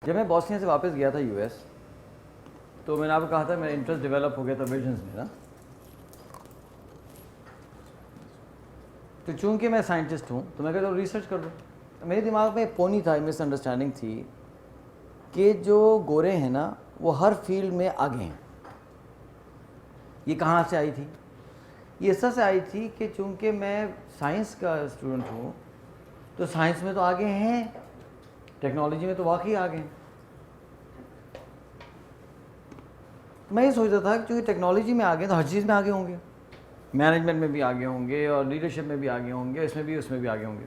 جب میں بوسنیا سے واپس گیا تھا یو ایس تو میں نے آپ کو کہا تھا میرا انٹرسٹ ڈیولپ ہو گیا تھا ویژنس میں نا. تو چونکہ میں سائنٹسٹ ہوں تو میں کہتا ہوں ریسرچ کر دوں. میرے دماغ میں ایک پونی تھا, مس انڈرسٹینڈنگ تھی کہ جو گورے ہیں نا وہ ہر فیلڈ میں آگے ہیں. یہ کہاں سے آئی تھی؟ یہ اس طرح سے آئی تھی کہ چونکہ میں سائنس کا اسٹوڈنٹ ہوں تو سائنس میں تو آگے ہیں, ٹیکنالوجی میں تو واقعی آگے ہیں. میں یہ سوچتا تھا کہ چونکہ ٹیکنالوجی میں آگے ہیں تو ہر چیز میں آگے ہوں گے, مینجمنٹ میں بھی آگے ہوں گے اور لیڈرشپ میں بھی آگے ہوں گے, اس میں بھی آگے ہوں گے.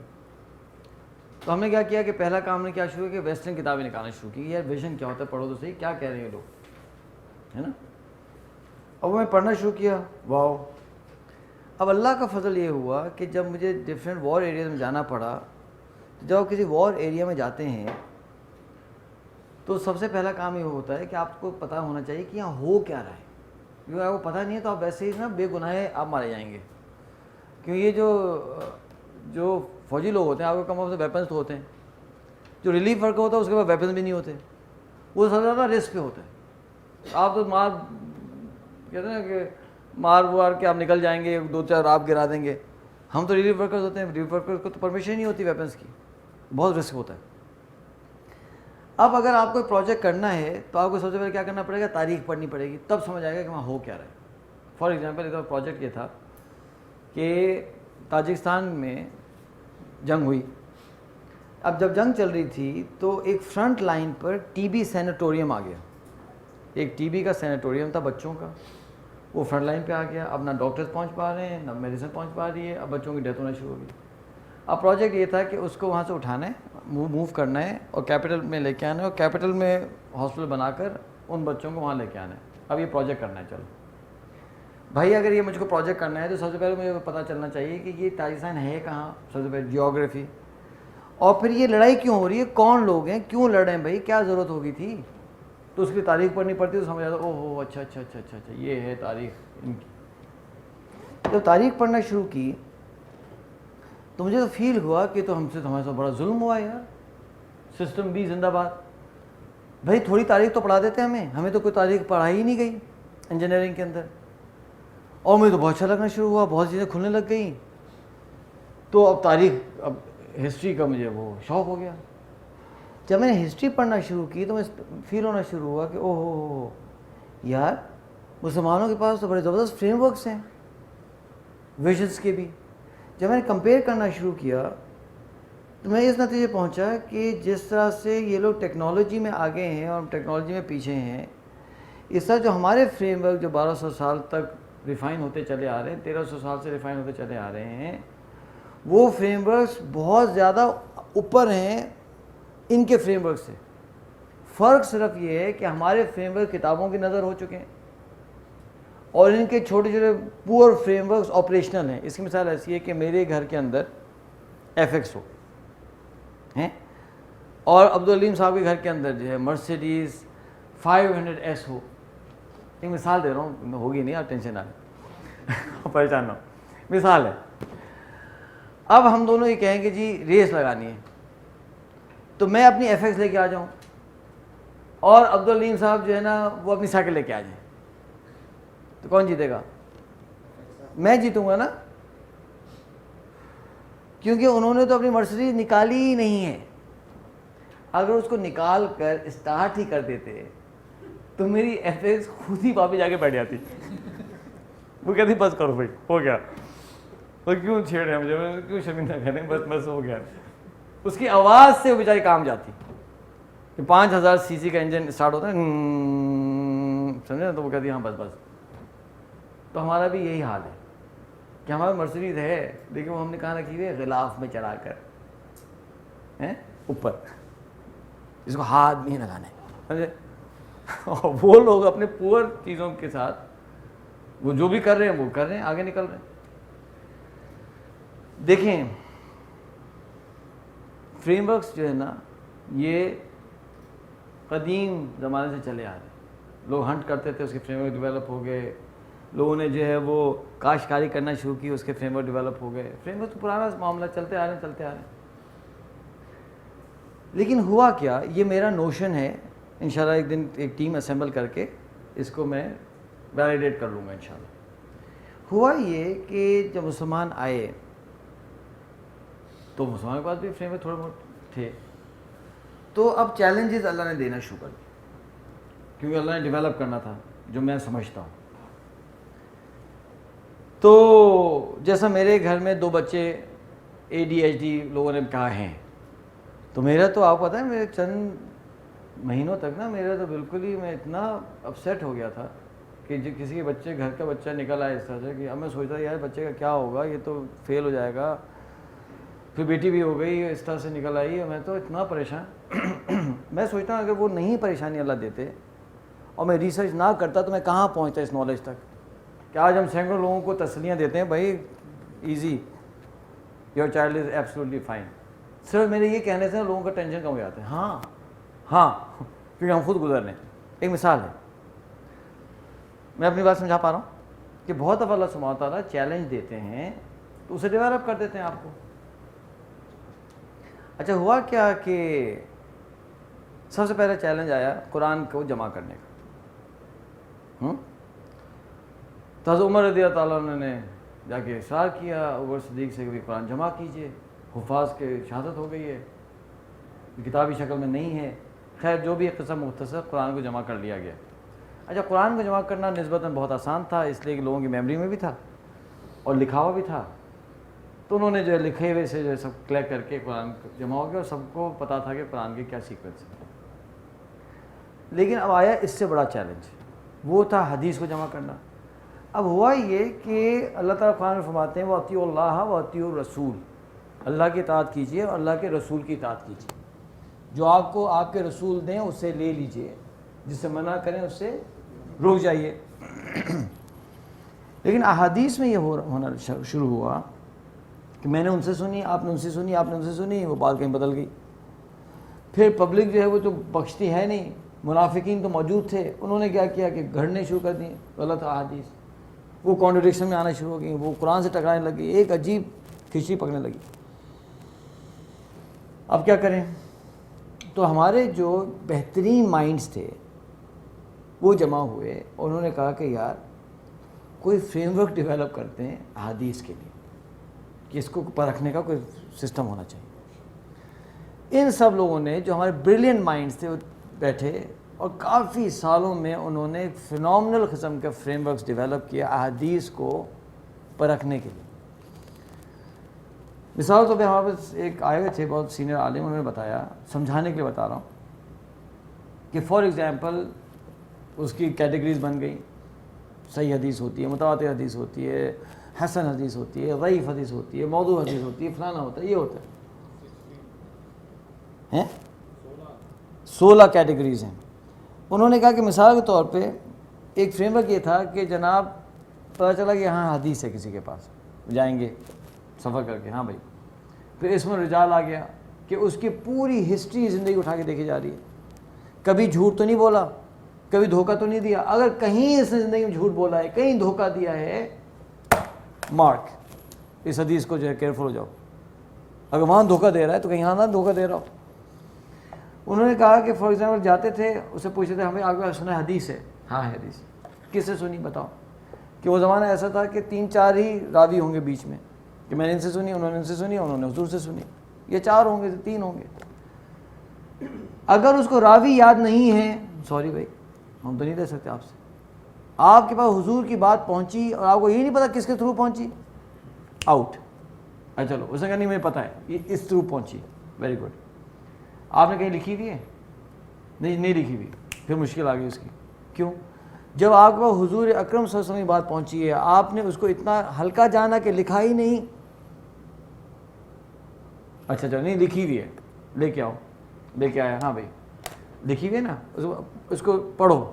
تو ہم نے کیا کیا کہ پہلا کام نے کیا شروع کیا کہ ویسٹرن کتابیں نکالنا شروع کی. یار ویژن کیا ہوتا ہے, پڑھو تو صحیح کیا کہہ رہے ہیں لوگ, ہے نا. اب میں پڑھنا شروع کیا, واو. اب اللہ کا فضل یہ ہوا کہ جب مجھے ڈفرینٹ وار ایریاز میں جانا پڑا, جب آپ کسی وار ایریا میں جاتے ہیں تو سب سے پہلا کام یہ ہوتا ہے کہ آپ کو پتہ ہونا چاہیے کہ یہاں ہو کیا رہا ہے. کیونکہ آپ کو پتہ نہیں ہے تو آپ ویسے ہی نا بے گناہ آپ مارے جائیں گے. کیوں یہ جو فوجی لوگ ہوتے ہیں آپ کو کم سے ویپنس تو ہوتے ہیں, جو ریلیف ورک ہوتا ہے اس کے پاس ویپنس بھی نہیں ہوتے, وہ سب سے زیادہ رسک پہ ہوتا ہے. آپ تو کہتے ہیں نا کہ مار وار کے آپ نکل جائیں گے, 2-4 آپ گرا دیں گے. ہم تو ریلیف ورکرز ہوتے ہیں, ریلیف ورکرز کو تو پرمیشن نہیں ہوتی ویپنس کی, بہت رسک ہوتا ہے. اب اگر آپ کو پروجیکٹ کرنا ہے تو آپ کو سب سے پہلے کیا کرنا پڑے گا, تاریخ پڑھنی پڑے گی, تب سمجھ آئے گا کہ وہاں ہو کیا رہا ہے. فار ایگزامپل ایک پروجیکٹ یہ تھا کہ تاجکستان میں جنگ ہوئی. اب جب جنگ چل رہی تھی تو ایک فرنٹ لائن پر ٹی بی سینیٹوریم آ گیا. ایک ٹی بی کا سینیٹوریم تھا بچوں کا, وہ فرنٹ لائن پہ آ گیا. اب نہ ڈاکٹرز پہنچ پا رہے ہیں, نہ میڈیسن پہنچ پا رہی ہے, اب بچوں کی ڈیتھ ہونا شروع ہو گئی. اب پروجیکٹ یہ تھا کہ اس کو وہاں سے اٹھانا ہے, موو کرنا ہے اور کیپٹل میں لے کے آنا ہے, اور کیپٹل میں ہاسپٹل بنا کر ان بچوں کو وہاں لے کے آنا ہے. اب یہ پروجیکٹ کرنا ہے. چلو بھائی, اگر یہ مجھ کو پروجیکٹ کرنا ہے تو سب سے پہلے مجھے پتہ چلنا چاہیے کہ یہ تاجکستان ہے کہاں, سب سے پہلے جیوگرافی, اور پھر یہ لڑائی کیوں ہو رہی ہے, کون لوگ ہیں, کیوں لڑ رہے ہیں بھائی, کیا ضرورت ہوگی تھی. تو اس کی تاریخ پڑھنی پڑتی تو سمجھ آتا او ہو اچھا اچھا اچھا اچھا اچھا یہ ہے تاریخ ان کی. جب تاریخ پڑھنا شروع کی تو مجھے تو فیل ہوا کہ تو ہمارے ساتھ بڑا ظلم ہوا ہے یار. سسٹم بھی زندہ باد. بھائی تھوڑی تاریخ تو پڑھا دیتے ہمیں تو کوئی تاریخ پڑھائی ہی نہیں گئی انجینئرنگ کے اندر. اور مجھے تو بہت اچھا لگنا شروع ہوا, بہت چیزیں کھلنے لگ گئیں. تو اب تاریخ, اب ہسٹری کا مجھے وہ شوق ہو گیا. جب میں نے ہسٹری پڑھنا شروع کی تو میں فیل ہونا شروع ہوا کہ او ہو یار, مسلمانوں کے پاس تو بڑے زبردست فریم ورکس ہیں ویژنس کے بھی. جب میں نے کمپیئر کرنا شروع کیا تو میں اس نتیجے پہنچا کہ جس طرح سے یہ لوگ ٹیکنالوجی میں آگے ہیں اور ٹیکنالوجی میں پیچھے ہیں, اس طرح جو ہمارے فریم ورک جو 1200 سال تک ریفائن ہوتے چلے آ رہے ہیں, 1300 سال سے ریفائن ہوتے چلے آ رہے ہیں, وہ فریم ورکس بہت زیادہ اوپر ہیں ان کے فریم ورک سے. فرق صرف یہ ہے کہ ہمارے فریم ورک کتابوں کی نظر ہو چکے ہیں اور ان کے چھوٹے چھوٹے پور فریم ورکس آپریشنل ہیں. اس کی مثال ایسی ہے کہ میرے گھر کے اندر ایف ایکس ہو ہیں اور عبدالعلیم صاحب کے گھر کے اندر جو ہے مرسیڈیز 500S ہو. ایک مثال دے رہا ہوں, ہوگی نہیں, آپ ٹینشن نہ لیں, پریشان نہ ہو, مثال ہے. اب ہم دونوں یہ کہیں کہ جی ریس لگانی ہے, تو میں اپنی ایف ایکس لے کے آ جاؤں اور عبدالعلیم صاحب جو ہے نا وہ اپنی سائیکل لے کے آ جائیں, تو کون جیتے گا؟ میں جیتوں گا نا, کیونکہ انہوں نے تو اپنی مرسیڈیز نکالی ہی نہیں ہے. اگر اس کو نکال کر اسٹارٹ ہی کر دیتے تو میری ایف ایکس خود ہی واپس جا کے بیٹھ جاتی. وہ کہتی بس کرو بھائی, ہو گیا, تو کیوں چھیڑ رہے ہیں مجھے, کیوں شرمندہ کریں, بس ہو گیا. اس کی آواز سے وہ بیچاری کام جاتی کہ 5000 cc کا انجن اسٹارٹ ہوتا ہے, سمجھے نا, تو وہ کہتی ہاں بس. تو ہمارا بھی یہی حال ہے کہ ہمارا مرسیڈیز ہے لیکن وہ ہم نے کہاں رکھی ہوئی ہے, غلاف میں چڑھا کر اوپر, اس کو ہاتھ نہیں لگانے, سمجھے. اور وہ لوگ اپنے پور چیزوں کے ساتھ وہ جو بھی کر رہے ہیں وہ کر رہے ہیں, آگے نکل رہے ہیں. دیکھیں فریم ورکس جو ہے نا یہ قدیم زمانے سے چلے آ رہے ہیں. لوگ ہنٹ کرتے تھے, اس کے فریم ورک ڈیولپ ہو گئے. لوگوں نے جو ہے وہ کاشتکاری کرنا شروع کی, اس کے فریم ورک ڈیولپ ہو گئے. فریم ورک تو پرانا معاملہ, چلتے آ رہے ہیں. لیکن ہوا کیا, یہ میرا نوشن ہے, انشاءاللہ ایک دن ایک ٹیم اسمبل کر کے اس کو میں ویلیڈیٹ کر لوں گا انشاءاللہ. ہوا یہ کہ جب مسلمان آئے تو مسلمان کے پاس بھی فریم تھوڑے بہت تھے, تو اب چیلنجز اللہ نے دینا شروع کر دی, کیونکہ اللہ نے ڈیولپ کرنا تھا جو میں سمجھتا ہوں. تو جیسا میرے گھر میں 2 بچے ADHD لوگوں نے کہا ہیں, تو میرا تو آپ پتہ ہے میرے چند مہینوں تک نا میرا تو بالکل ہی میں اتنا اپسیٹ ہو گیا تھا کہ جو کسی کے بچے گھر کا بچہ نکل آئے اس طرح سے, کہ اب میں سوچتا یار بچے کا کیا ہوگا, یہ تو فیل ہو جائے گا. پھر بیٹی بھی ہو گئی اس طرح سے نکل آئی, میں تو اتنا پریشان. میں سوچتا ہوں اگر وہ نہیں پریشانی اللہ دیتے اور میں ریسرچ نہ کرتا تو میں کہاں پہنچتا اس نالج تک, کہ آج ہم سینکڑوں لوگوں کو تسلیاں دیتے ہیں بھائی easy, your child is absolutely fine. صرف میرے یہ کہنے سے لوگوں کا ٹینشن کم ہو جاتا ہے. ہاں کیونکہ ہم خود گزر رہے ہیں. ایک مثال ہے, میں اپنی بات سمجھا پا رہا ہوں کہ بہت دفعہ اللہ سبحانہ تعالیٰ چیلنج دیتے ہیں تو اسے ڈیولپ کر دیتے ہیں آپ کو. اچھا ہوا کیا کہ سب سے پہلا چیلنج آیا قرآن کو جمع کرنے کا. تو حضرت عمر رضی اللہ تعالیٰ عنہ نے جا کے اصرار کیا عمر صدیق سے کہ بھی قرآن جمع کیجئے, حفاظ کے شہادت ہو گئی ہے, کتابی شکل میں نہیں ہے. خیر جو بھی ایک قسم مختصر قرآن کو جمع کر لیا گیا. اچھا قرآن کو جمع کرنا نسبتاً بہت آسان تھا, اس لیے کہ لوگوں کی میموری میں بھی تھا اور لکھا ہوا بھی تھا. تو انہوں نے جو ہے لکھے ہوئے سے جو ہے سب کلیکٹ کر کے قرآن جمع ہو گیا, اور سب کو پتہ تھا کہ قرآن کے کیا سیکوینس ہے. لیکن اب آیا اس سے بڑا چیلنج, وہ تھا حدیث کو جمع کرنا. اب ہوا یہ کہ اللہ تعالیٰ قرآن میں فرماتے ہیں وَأَطِیعُوا اللَّهَ وَأَطِیعُوا الرَّسُولَ, اللہ کی اطاعت کیجیے اور اللہ کے رسول کی اطاعت کیجیے. جو آپ کو آپ کے رسول دیں اسے لے لیجئے, جس سے منع کریں اس سے رک جائیے. لیکن احادیث میں یہ ہونا شروع ہوا کہ میں نے ان سے سنی, آپ نے ان سے سنی, آپ نے ان سے سنی, وہ بات کہیں بدل گئی. پھر پبلک جو ہے وہ تو بخشتی ہے نہیں, منافقین تو موجود تھے, انہوں نے کیا کیا کہ گھڑنے شروع کر دیے غلط احادیث, وہ کانٹرڈکشن میں آنا شروع ہو گئی, وہ قرآن سے ٹکرانے لگی, ایک عجیب کھچڑی پکنے لگی. اب کیا کریں؟ تو ہمارے جو بہترین مائنڈز تھے وہ جمع ہوئے اور انہوں نے کہا کہ یار کوئی فریم ورک ڈیولپ کرتے ہیں احادیث کے لیے, کہ اس کو پرکھنے کا کوئی سسٹم ہونا چاہیے. ان سب لوگوں نے جو ہمارے بریلینٹ مائنڈز تھے وہ بیٹھے اور کافی سالوں میں انہوں نے فینومنل قسم کے فریم ورکس ڈیولپ کیا احادیث کو پرکھنے کے لیے. مثال طور پہ ہمارے پاس ایک آئے ہوئے تھے بہت سینئر عالم, انہوں نے بتایا, سمجھانے کے لیے بتا رہا ہوں, کہ فار ایگزامپل اس کی کیٹیگریز بن گئی. صحیح حدیث ہوتی ہے, متواتر حدیث ہوتی ہے, حسن حدیث ہوتی ہے, ضعیف حدیث ہوتی ہے, موضوع حدیث ہوتی ہے, فلانا ہوتا ہے, یہ ہوتا ہے. 16 کیٹیگریز ہیں. انہوں نے کہا کہ مثال کے طور پہ ایک فریم ورک یہ تھا کہ جناب پتہ چلا کہ یہاں حدیث ہے کسی کے پاس, جائیں گے سفر کر کے, ہاں بھائی. پھر اس میں رجال آ گیا کہ اس کی پوری ہسٹری زندگی اٹھا کے دیکھی جا رہی ہے, کبھی جھوٹ تو نہیں بولا, کبھی دھوکہ تو نہیں دیا. اگر کہیں اس نے زندگی میں جھوٹ بولا ہے, کہیں دھوکہ دیا ہے, مارک, اس حدیث کو جو ہے کیئرفل ہو جاؤ. اگر وہاں دھوکہ دے رہا ہے تو کہیں یہاں نہ دھوکہ دے رہا ہو. انہوں نے کہا کہ فار ایگزامپل جاتے تھے, اسے پوچھتے تھے ہمیں آپ کو سنا حدیث ہے, ہاں ہے حدیث, کس سے سنی بتاؤ. کہ وہ زمانہ ایسا تھا کہ 3-4 ہی راوی ہوں گے بیچ میں, کہ میں نے ان سے سنی, انہوں نے ان سے سنی, انہوں نے حضور سے سنی, یہ 4 ہوں گے, 3 ہوں گے. اگر اس کو راوی یاد نہیں ہے, سوری بھائی ہم تو نہیں دے سکتے آپ سے. آپ کے پاس حضور کی بات پہنچی اور آپ کو یہ نہیں پتا کس کے تھرو پہنچی, آؤٹ. اچھا چلو, اس نے کہا نہیں مجھے پتا ہے یہ اس تھرو پہنچی, ویری گڈ. آپ نے کہیں لکھی ہوئی ہے؟ نہیں لکھی ہوئی. پھر مشکل آ گئی اس کی. کیوں؟ جب آپ کو حضور اکرم صلی اللہ علیہ وسلم کی بات پہنچی ہے, آپ نے اس کو اتنا ہلکا جانا کہ لکھا ہی نہیں. اچھا چلو نہیں لکھی ہوئی ہے, لے کے آؤ. لے کے آیا, ہاں بھائی لکھی ہوئی ہے نا, اس کو پڑھو.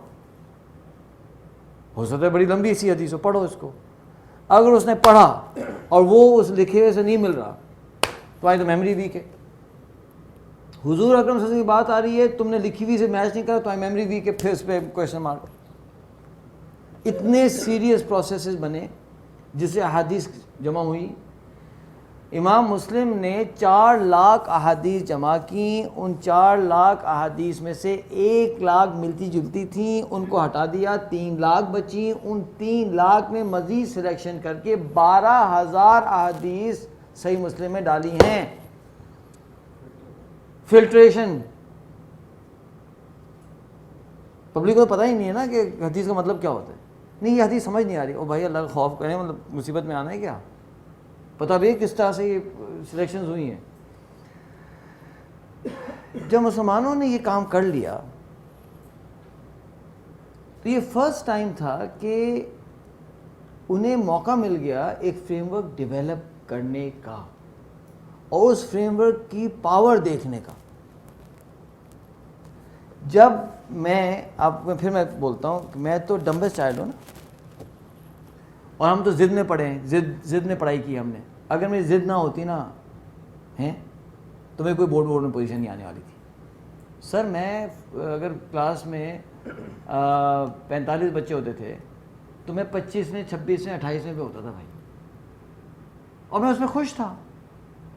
ہو سکتا ہے بڑی لمبی سی حدیث ہو, پڑھو اس کو. اگر اس نے پڑھا اور وہ اس لکھے ہوئے سے نہیں مل رہا تو آئی تو میموری ویک ہے. حضور اکرم صلی اللہ علیہ وسلم کی بات آ رہی ہے, تم نے لکھی ہوئی سے میچ نہیں کرا تو آئی میموری ویک ہے, پھر اس پہ کویشچن مارک. اتنے سیریس پروسیسز بنے جس سے احادیث جمع ہوئی. امام مسلم نے 4 لاکھ احادیث جمع کیں، ان 4 لاکھ احادیث میں سے 1 لاکھ ملتی جلتی تھیں، ان کو ہٹا دیا، 3 لاکھ بچیں، ان 3 لاکھ میں مزید سلیکشن کر کے 12,000 احادیث صحیح مسلم میں ڈالی ہیں. فلٹریشن. پبلک کو پتہ ہی نہیں ہے نا کہ حدیث کا مطلب کیا ہوتا ہے. نہیں یہ حدیث سمجھ نہیں آ رہی. او بھائی اللہ کا خوف کریں، مطلب مصیبت میں آنا ہے کیا؟ پتہ بھی کس طرح سے یہ سلیکشنز ہوئی ہیں. جب مسلمانوں نے یہ کام کر لیا تو یہ فرسٹ ٹائم تھا کہ انہیں موقع مل گیا ایک فریم ورک ڈیولپ کرنے کا اور اس فریم ورک کی پاور دیکھنے کا. جب میں پھر میں بولتا ہوں کہ میں تو ڈمبل چائلڈ ہوں نا، اور ہم تو ضد میں پڑھے ہیں، ضد میں پڑھائی کی ہم نے. اگر میری ضد نہ ہوتی نا تو میں کوئی بورڈ میں پوزیشن نہیں آنے والی تھی. سر میں اگر کلاس میں 45 بچے ہوتے تھے تو میں 25 میں 26 میں 28 میں بھی ہوتا تھا بھائی، اور میں اس میں خوش تھا.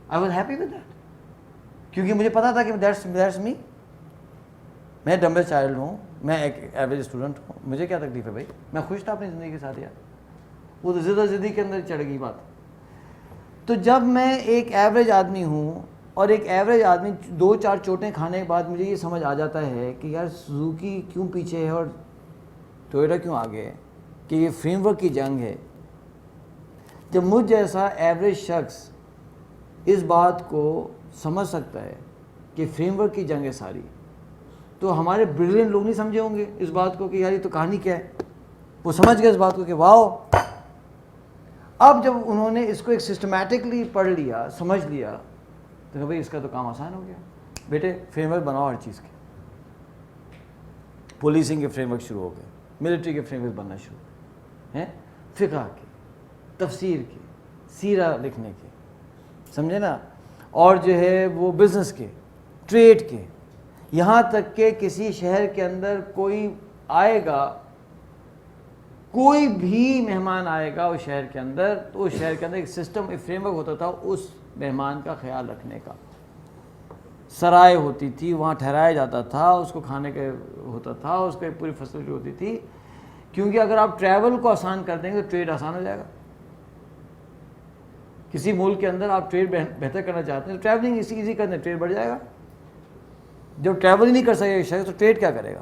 I was happy with that, کیونکہ مجھے پتا تھا کہ دیٹس می. میں ڈمبل چائلڈ ہوں، میں ایک ایوریج اسٹوڈنٹ ہوں، مجھے کیا تکلیف ہے بھائی، میں خوش تھا اپنی زندگی کے ساتھ. یار وہ تو زدہ زدی کے اندر چڑھ گئی بات. تو جب میں ایک ایوریج آدمی ہوں اور ایک ایوریج آدمی 2-4 چوٹیں کھانے کے بعد مجھے یہ سمجھ آ جاتا ہے کہ یار سوزوکی کیوں پیچھے ہے اور ٹویوٹا کیوں آگے ہے، کہ یہ فریم ورک کی جنگ ہے. جب مجھ جیسا ایوریج شخص اس بات کو سمجھ سکتا ہے کہ فریم ورک کی جنگ ہے ساری، تو ہمارے بریلینٹ لوگ نہیں سمجھے ہوں گے اس بات کو کہ یار یہ تو کہانی کیا ہے. وہ سمجھ گئے اس بات کو کہ واو. اب جب انہوں نے اس کو ایک سسٹمیٹکلی پڑھ لیا، سمجھ لیا، تو کہ بھائی اس کا تو کام آسان ہو گیا. بیٹے فریم ورک بناؤ ہر چیز کے. پولیسنگ کے فریم ورک شروع ہو گئے، ملٹری کے فریم ورک بننا شروع ہیں، فقہ کے، تفسیر کے، سیرہ لکھنے کے، سمجھے نا، اور جو ہے وہ بزنس کے، ٹریڈ کے. یہاں تک کہ کسی شہر کے اندر کوئی آئے گا، کوئی بھی مہمان آئے گا اس شہر کے اندر، تو اس شہر کے اندر ایک سسٹم، ایک فریم ورک ہوتا تھا اس مہمان کا خیال رکھنے کا. سرائے ہوتی تھی، وہاں ٹھہرایا جاتا تھا، اس کو کھانے کا ہوتا تھا، اس کو ایک پوری فیسلٹی ہوتی تھی. کیونکہ اگر آپ ٹریول کو آسان کر دیں گے تو ٹریڈ آسان ہو جائے گا. کسی ملک کے اندر آپ ٹریڈ بہتر کرنا چاہتے ہیں تو ٹریولنگ ایزی کرنے، ٹریڈ بڑھ جائے گا. جب ٹریول ہی نہیں کر سکے شخص تو ٹریڈ کیا کرے گا؟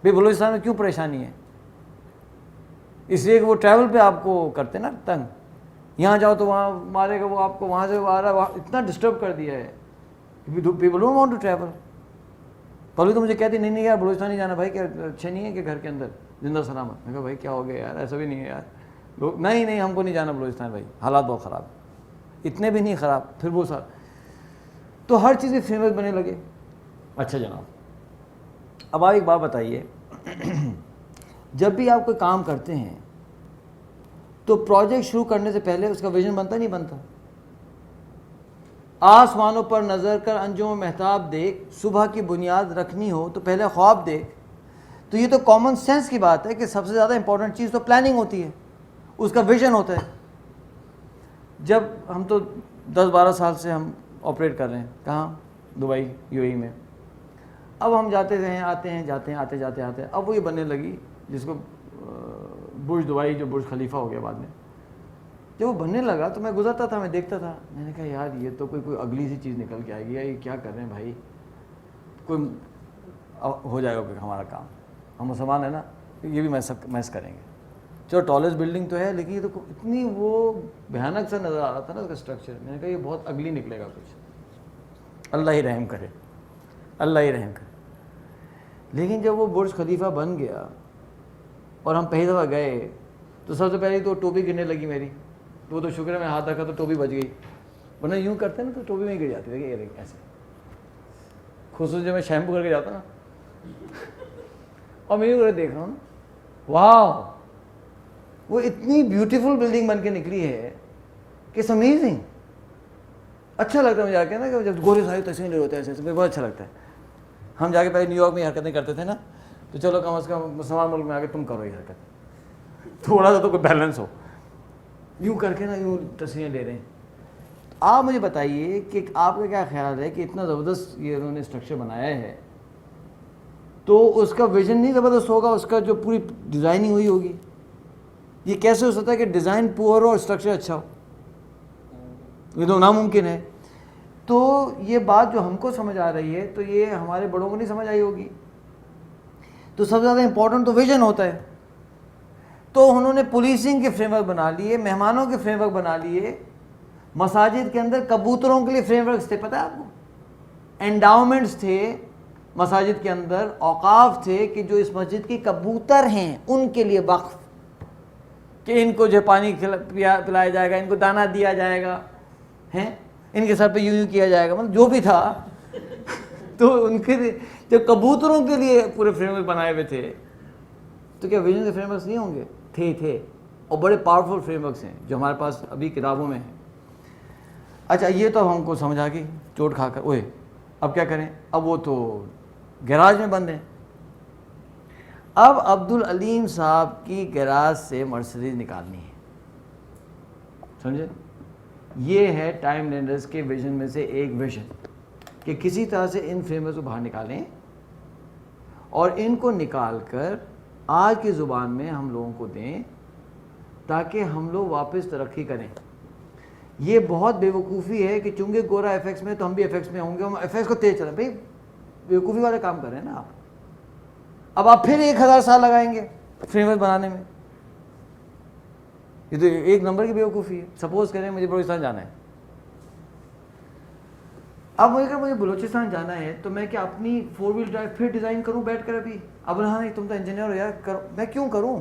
بھائی بلوچستان میں کیوں پریشانی ہے؟ اس لیے کہ وہ ٹریول پہ آپ کو کرتے نا تنگ. یہاں جاؤ تو وہاں مارے گا وہ آپ کو، وہاں سے آ رہا ہے، اتنا ڈسٹرب کر دیا ہے. People don't want to travel. پہلے تو مجھے کہتی نہیں یار بلوچستان نہیں جانا بھائی، کیا اچھا نہیں ہے کہ گھر کے اندر زندہ سلامت. میں کہا بھائی کیا ہو گیا یار، ایسا بھی نہیں ہے یار. لوگ نہیں ہم کو نہیں جانا بلوچستان بھائی، حالات بہت خراب. اتنے بھی نہیں خراب، پھر وہ سارا تو ہر چیز فیمس بنے لگے. اچھا جناب، اب آپ ایک بات بتائیے، جب بھی آپ کوئی کام کرتے ہیں تو پروجیکٹ شروع کرنے سے پہلے اس کا ویژن بنتا نہیں بنتا؟ آسمانوں پر نظر کر انجم و مہتاب دیکھ، صبح کی بنیاد رکھنی ہو تو پہلے خواب دیکھ. تو یہ تو کامن سینس کی بات ہے کہ سب سے زیادہ امپورٹنٹ چیز تو پلاننگ ہوتی ہے، اس کا ویژن ہوتا ہے. جب ہم تو 10-12 سال سے ہم آپریٹ کر رہے ہیں، کہاں؟ دبئی، UAE میں. اب ہم جاتے رہے ہیں، آتے ہیں جاتے ہیں، آتے جاتے آتے. اب وہ یہ بننے لگی جس کو برج دبئی، جو برج خلیفہ ہو گیا بعد میں. جب وہ بننے لگا تو میں گزرتا تھا، میں دیکھتا تھا، میں نے کہا یار یہ تو کوئی اگلی سی چیز نکل کے آئے گی، یہ کیا کر رہے ہیں بھائی، کوئی ہو جائے گا کوئی ہمارا کام. ہم مسلمان ہیں نا، یہ بھی محض کریں گے. چلو ٹالسٹ بلڈنگ تو ہے لیکن یہ تو اتنی وہ بھیانک سا نظر آ رہا تھا نا اس کا اسٹرکچر. میں نے کہا یہ بہت اگلی نکلے گا کچھ. اللہ ہی رحم کرے، اللہ ہی رحم کرے. لیکن جب وہ برج خلیفہ بن گیا اور ہم پہلی دفعہ گئے تو سب سے پہلے تو ٹوپی گرنے لگی میری. تو وہ تو شکر ہے میں ہاتھ رکھا تو ٹوپی بچ گئی، ورنہ یوں کرتے ہیں نا تو ٹوپی میں گر جاتی ہے. یہ ایسے خصوصاً جب میں شیمپو کر کے جاتا نا اور میں یوں کر دیکھ رہا ہوں نا، واو وہ اتنی بیوٹیفل بلڈنگ بن کے نکلی ہے کہ اٹس امیزنگ. اچھا لگتا ہے مجھے جا کے نا، کہ جب گورے ساری تصویر لے ہوتے ہیں ایسے مجھے بہت اچھا لگتا ہے. ہم جا کے پہلے نیو یارک میں یہ حرکتیں کرتے تھے نا، تو چلو کم از کم مسلمان ملک میں آ کے تم کرو یہ حرکت، تھوڑا سا تو کوئی بیلنس ہو. یوں کر کے نا یوں تصویریں لے رہے ہیں. آپ مجھے بتائیے کہ آپ کا کیا خیال ہے کہ اتنا زبردست یہ انہوں نے اسٹرکچر بنایا ہے تو اس کا ویژن نہیں زبردست ہوگا, اس کا جو پوری ڈیزائننگ ہوئی ہوگی. یہ کیسے ہو سکتا ہے کہ ڈیزائن پور ہو اور اسٹرکچر اچھا ہو؟ یہ تو ناممکن ہے. تو یہ بات جو ہم کو سمجھ آ رہی ہے تو یہ ہمارے بڑوں کو نہیں سمجھ آئی ہوگی. تو سب سے زیادہ امپورٹنٹ تو ویژن ہوتا ہے. تو انہوں نے پولیسنگ کے فریم ورک بنا لیے, مہمانوں کے فریم ورک بنا لیے, مساجد کے اندر کبوتروں کے لیے فریم ورکس تھے, پتہ ہے آپ کو, انڈاؤمنٹس تھے مساجد کے اندر, اوقاف تھے کہ جو اس مسجد کے کبوتر ہیں ان کے لیے وقف, کہ ان کو جو پانی پلایا جائے گا, ان کو دانہ دیا جائے گا, ہیں ان کے سر پہ یوں یوں کیا جائے گا, مطلب جو بھی تھا. تو ان کے جو کبوتروں کے لیے پورے فریم ورک بنائے ہوئے تھے, تو کیا ویژن کے فریم ورکس نہیں ہوں گے؟ تھے اور بڑے پاورفل فریم ورکس ہیں جو ہمارے پاس ابھی کتابوں میں ہیں. اچھا یہ تو ہم کو سمجھ آ گئی چوٹ کھا کر, اوئے اب کیا کریں, اب وہ تو گیراج میں بند ہیں. اب عبدالعلیم صاحب کی گیراج سے مرسیڈیز نکالنی ہے, سمجھے؟ یہ ہے ٹائم لینڈرز کے ویژن میں سے ایک ویژن کہ کسی طرح سے ان فریمز کو باہر نکالیں اور ان کو نکال کر آج کی زبان میں ہم لوگوں کو دیں تاکہ ہم لوگ واپس ترقی کریں. یہ بہت بے وقوفی ہے کہ چونکہ گورا ایف ایکس میں تو ہم بھی ایف ایکس میں ہوں گے, ہم ایف ایکس کو تیز چلیں. بھائی بے وقوفی والے کام کر رہے ہیں نا آپ. اب آپ پھر 1000 سال لگائیں گے فریم ورک بنانے میں, یہ تو ایک نمبر کی بے وقوفی ہے. سپوز کریں مجھے بلوچستان جانا ہے, اب اگر مجھے بلوچستان جانا ہے تو میں کیا اپنی 4 ویل ڈرائیو پھر ڈیزائن کروں بیٹھ کر؟ ابھی اب ہاں تم تو انجینئر ہو یار, میں کیوں کروں؟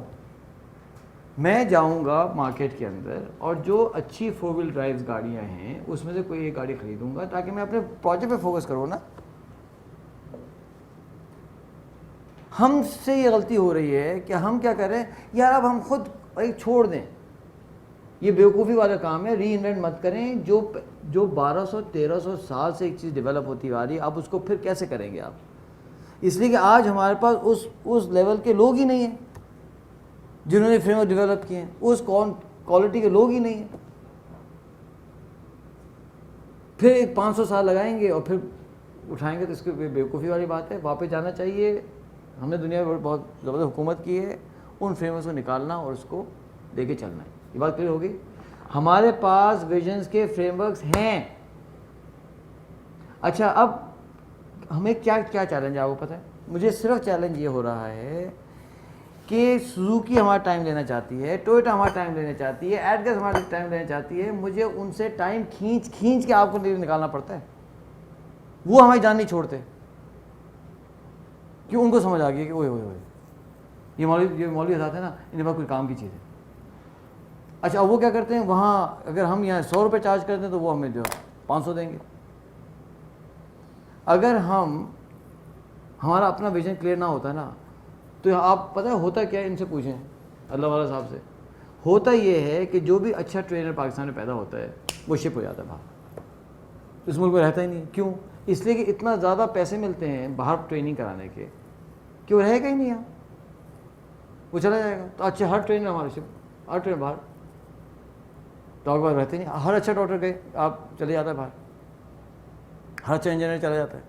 میں جاؤں گا مارکیٹ کے اندر اور جو اچھی 4 ویل ڈرائیوز گاڑیاں ہیں اس میں سے کوئی ایک گاڑی خریدوں گا تاکہ میں اپنے پروجیکٹ پہ فوکس کروں نا. ہم سے یہ غلطی ہو رہی ہے کہ ہم کیا کر رہے ہیں, یار اب ہم خود چھوڑ دیں, یہ بیوقوفی والا کام ہے, ری انوینٹ مت کریں. جو 1200-1300 سال سے ایک چیز ڈیولپ ہوتی آ رہی ہے, آپ اس کو پھر کیسے کریں گے آپ؟ اس لیے کہ آج ہمارے پاس اس لیول کے لوگ ہی نہیں ہیں جنہوں نے فریم ورک ڈیولپ کیے ہیں, اس کوالٹی کے لوگ ہی نہیں ہیں. پھر ایک 500 سال لگائیں گے اور پھر اٹھائیں گے, تو اس کی بیوقوفی والی بات ہے. واپس جانا چاہیے. ہم نے دنیا میں بہت زبردست حکومت کی ہے, ان فریم ورکس کو نکالنا اور اس کو لے کے چلنا ہے. یہ بات کلیئر ہوگی. ہمارے پاس ویژنس کے فریم ورکس ہیں. اچھا اب ہمیں کیا چیلنج ہے آپ کو پتہ ہے؟ مجھے صرف چیلنج یہ ہو رہا ہے کہ سوزوکی ہمارا ٹائم لینا چاہتی ہے, ٹویوٹا ہمارا ٹائم لینا چاہتی ہے, ایڈگس ہمارا ٹائم لینا چاہتی ہے. مجھے ان سے ٹائم کھینچ کے آپ کو نکالنا پڑتا ہے. وہ ہماری جان نہیں چھوڑتے کیوں؟ ان کو سمجھ آ گئی کہ اوئے یہ مولوی حضرات ہیں نا, انہیں بہت کوئی کام کی چیز ہے. اچھا اب وہ کیا کرتے ہیں, وہاں اگر ہم یہاں 100 روپے چارج کرتے ہیں تو وہ ہمیں جو 500 دیں گے. اگر ہمارا اپنا ویژن کلیئر نہ ہوتا نا تو آپ پتہ ہے ہوتا کیا ہے, ان سے پوچھیں اللہ والا صاحب سے. ہوتا یہ ہے کہ جو بھی اچھا ٹرینر پاکستان میں پیدا ہوتا ہے وہ شپ ہو جاتا ہے باہر, اس ملک میں رہتا ہی نہیں. کیوں؟ اس لیے کہ اتنا زیادہ پیسے ملتے ہیں باہر ٹریننگ کرانے کے کہ وہ رہے گا ہی نہیں یہاں, وہ چلا جائے گا. تو اچھا ہر ٹرینر ہمارے شپ, ہر ٹرینر باہر, ڈاکٹر باہر رہتے نہیں. ہر اچھا ڈاکٹر گئے آپ چلے جاتا ہے باہر, ہر اچھا انجینئر چلا جاتا ہے.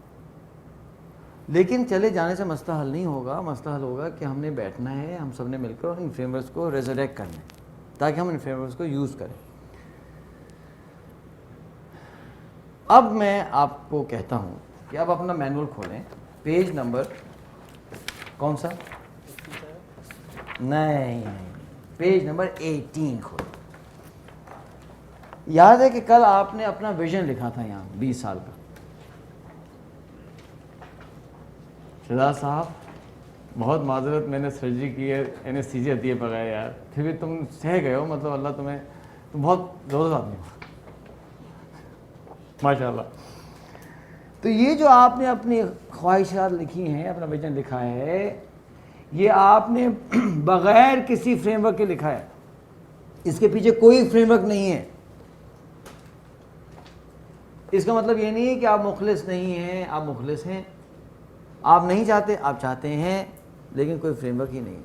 لیکن چلے جانے سے مسئلہ حل نہیں ہوگا. مسئلہ حل ہوگا کہ ہم نے بیٹھنا ہے, ہم سب نے مل کر ان فریم ورکس کو ریزریکٹ کرنا ہے تاکہ ہم ان فریم ورکس کو یوز کریں. اب میں آپ کو کہتا ہوں کہ اب اپنا مینول کھولیں, پیج نمبر کون سا؟ نہیں, پیج نمبر 18 کھولیں. یاد ہے کہ کل آپ نے اپنا ویژن لکھا تھا یہاں 20 سال کا. شہزاد صاحب بہت معذرت, میں نے سرجری کی ہے اینستھیزیا دیے بغیر یار, پھر بھی تم سہ گئے ہو. مطلب اللہ تم بہت زبردست آدمی ہو ماشاء اللہ. تو یہ جو آپ نے اپنی خواہشات لکھی ہیں, اپنا ویژن لکھا ہے, یہ آپ نے بغیر کسی فریم ورک کے لکھا ہے. اس کے پیچھے کوئی فریم ورک نہیں ہے. اس کا مطلب یہ نہیں ہے کہ آپ مخلص نہیں ہیں, آپ مخلص ہیں. آپ نہیں چاہتے, آپ چاہتے ہیں, لیکن کوئی فریم ورک ہی نہیں ہے.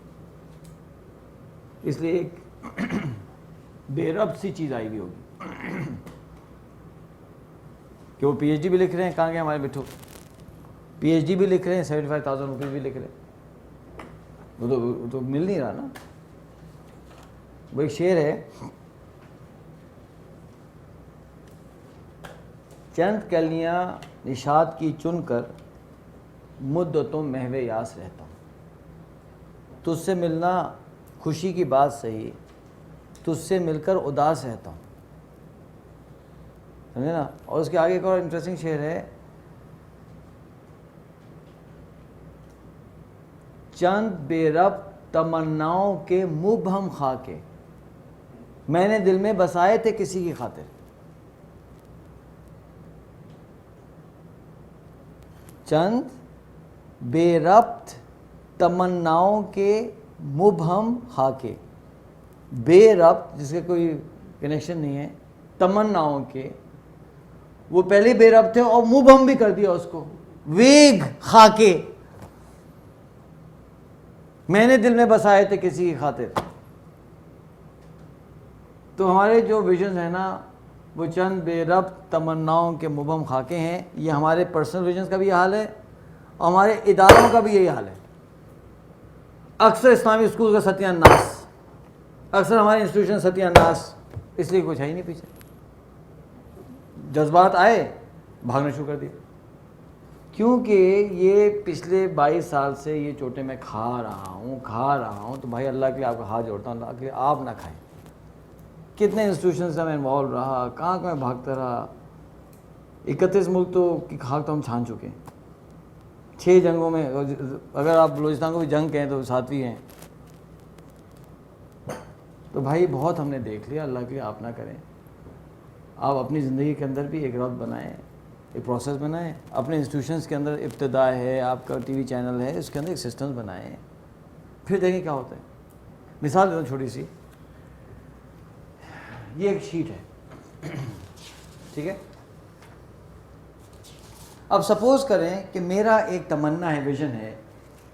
اس لیے بے ربط سی چیز آئی ہوئی ہوگی کہ وہ پی ایچ ڈی بھی لکھ رہے ہیں, کہاں گئے ہمارے بٹھو, پی ایچ ڈی بھی لکھ رہے ہیں, 75,000 روپیز بھی لکھ رہے ہیں, وہ تو مل نہیں رہا نا. وہ ایک شعر ہے, چند کلیاں نشاط کی چن کر مدتوں محو یاس رہتا ہوں, تجھ سے ملنا خوشی کی بات صحیح, تجھ سے مل کر اداس رہتا ہوں, سمجھے نا. اور اس کے آگے ایک اور انٹرسٹنگ شعر ہے, چند بے ربط تمناؤں کے مبہم خاکے میں نے دل میں بسائے تھے کسی کی خاطر. چند بے ربط تمناؤں کے مبہم خاکے, بے ربط جس کے کوئی کنیکشن نہیں ہے, تمناؤں کے, وہ پہلے بے ربط تھے اور مبہم بھی کر دیا اس کو, ویگ خاکے میں نے دل میں بسائے تھے کسی کی خاطر. تو ہمارے جو ویژنز ہیں نا وہ چند بے ربط تمناؤں کے مبہم خاکے ہیں. یہ ہمارے پرسنل ویژنز کا بھی یہ حال ہے اور ہمارے اداروں کا بھی یہی حال ہے. اکثر اسلامی اسکول کا ستیہ ناس, اکثر ہمارے انسٹیٹیوشن ستیہ ناس, اس لیے کچھ ہے ہی نہیں پیچھے. جذبات آئے, بھاگنا شروع کر دیا, کیونکہ یہ پچھلے 22 سال سے یہ چوٹیں میں کھا رہا ہوں. تو بھائی اللہ کے لیے آپ کا ہاتھ جوڑتا ہوں, اللہ کے لیے آپ نہ کھائیں. کتنے انسٹیٹیوشن سے میں انوالو رہا, کہاں میں بھاگتا رہا. 31 ملک تو کی خاک تو ہم چھان چکے ہیں, 6 جنگوں میں, اگر آپ بلوچستان کو بھی جنگ کہیں تو 7ویں ہیں. تو بھائی بہت ہم نے دیکھ لیا, اللہ کے لیے آپ نہ کریں. آپ اپنی زندگی کے اندر بھی ایک ربط بنائیں, ایک پروسیس بنائیں. اپنے انسٹیٹیوشنس کے اندر ابتدا ہے, آپ کا ٹی وی چینل ہے, اس کے اندر ایک سسٹمز بنائیں, پھر دیکھیں کیا ہوتا ہے. مثال دیتا ہوں چھوٹی سی, یہ ایک شیٹ ہے, ٹھیک ہے. اب سپوز کریں کہ میرا ایک تمنا ہے, ویژن ہے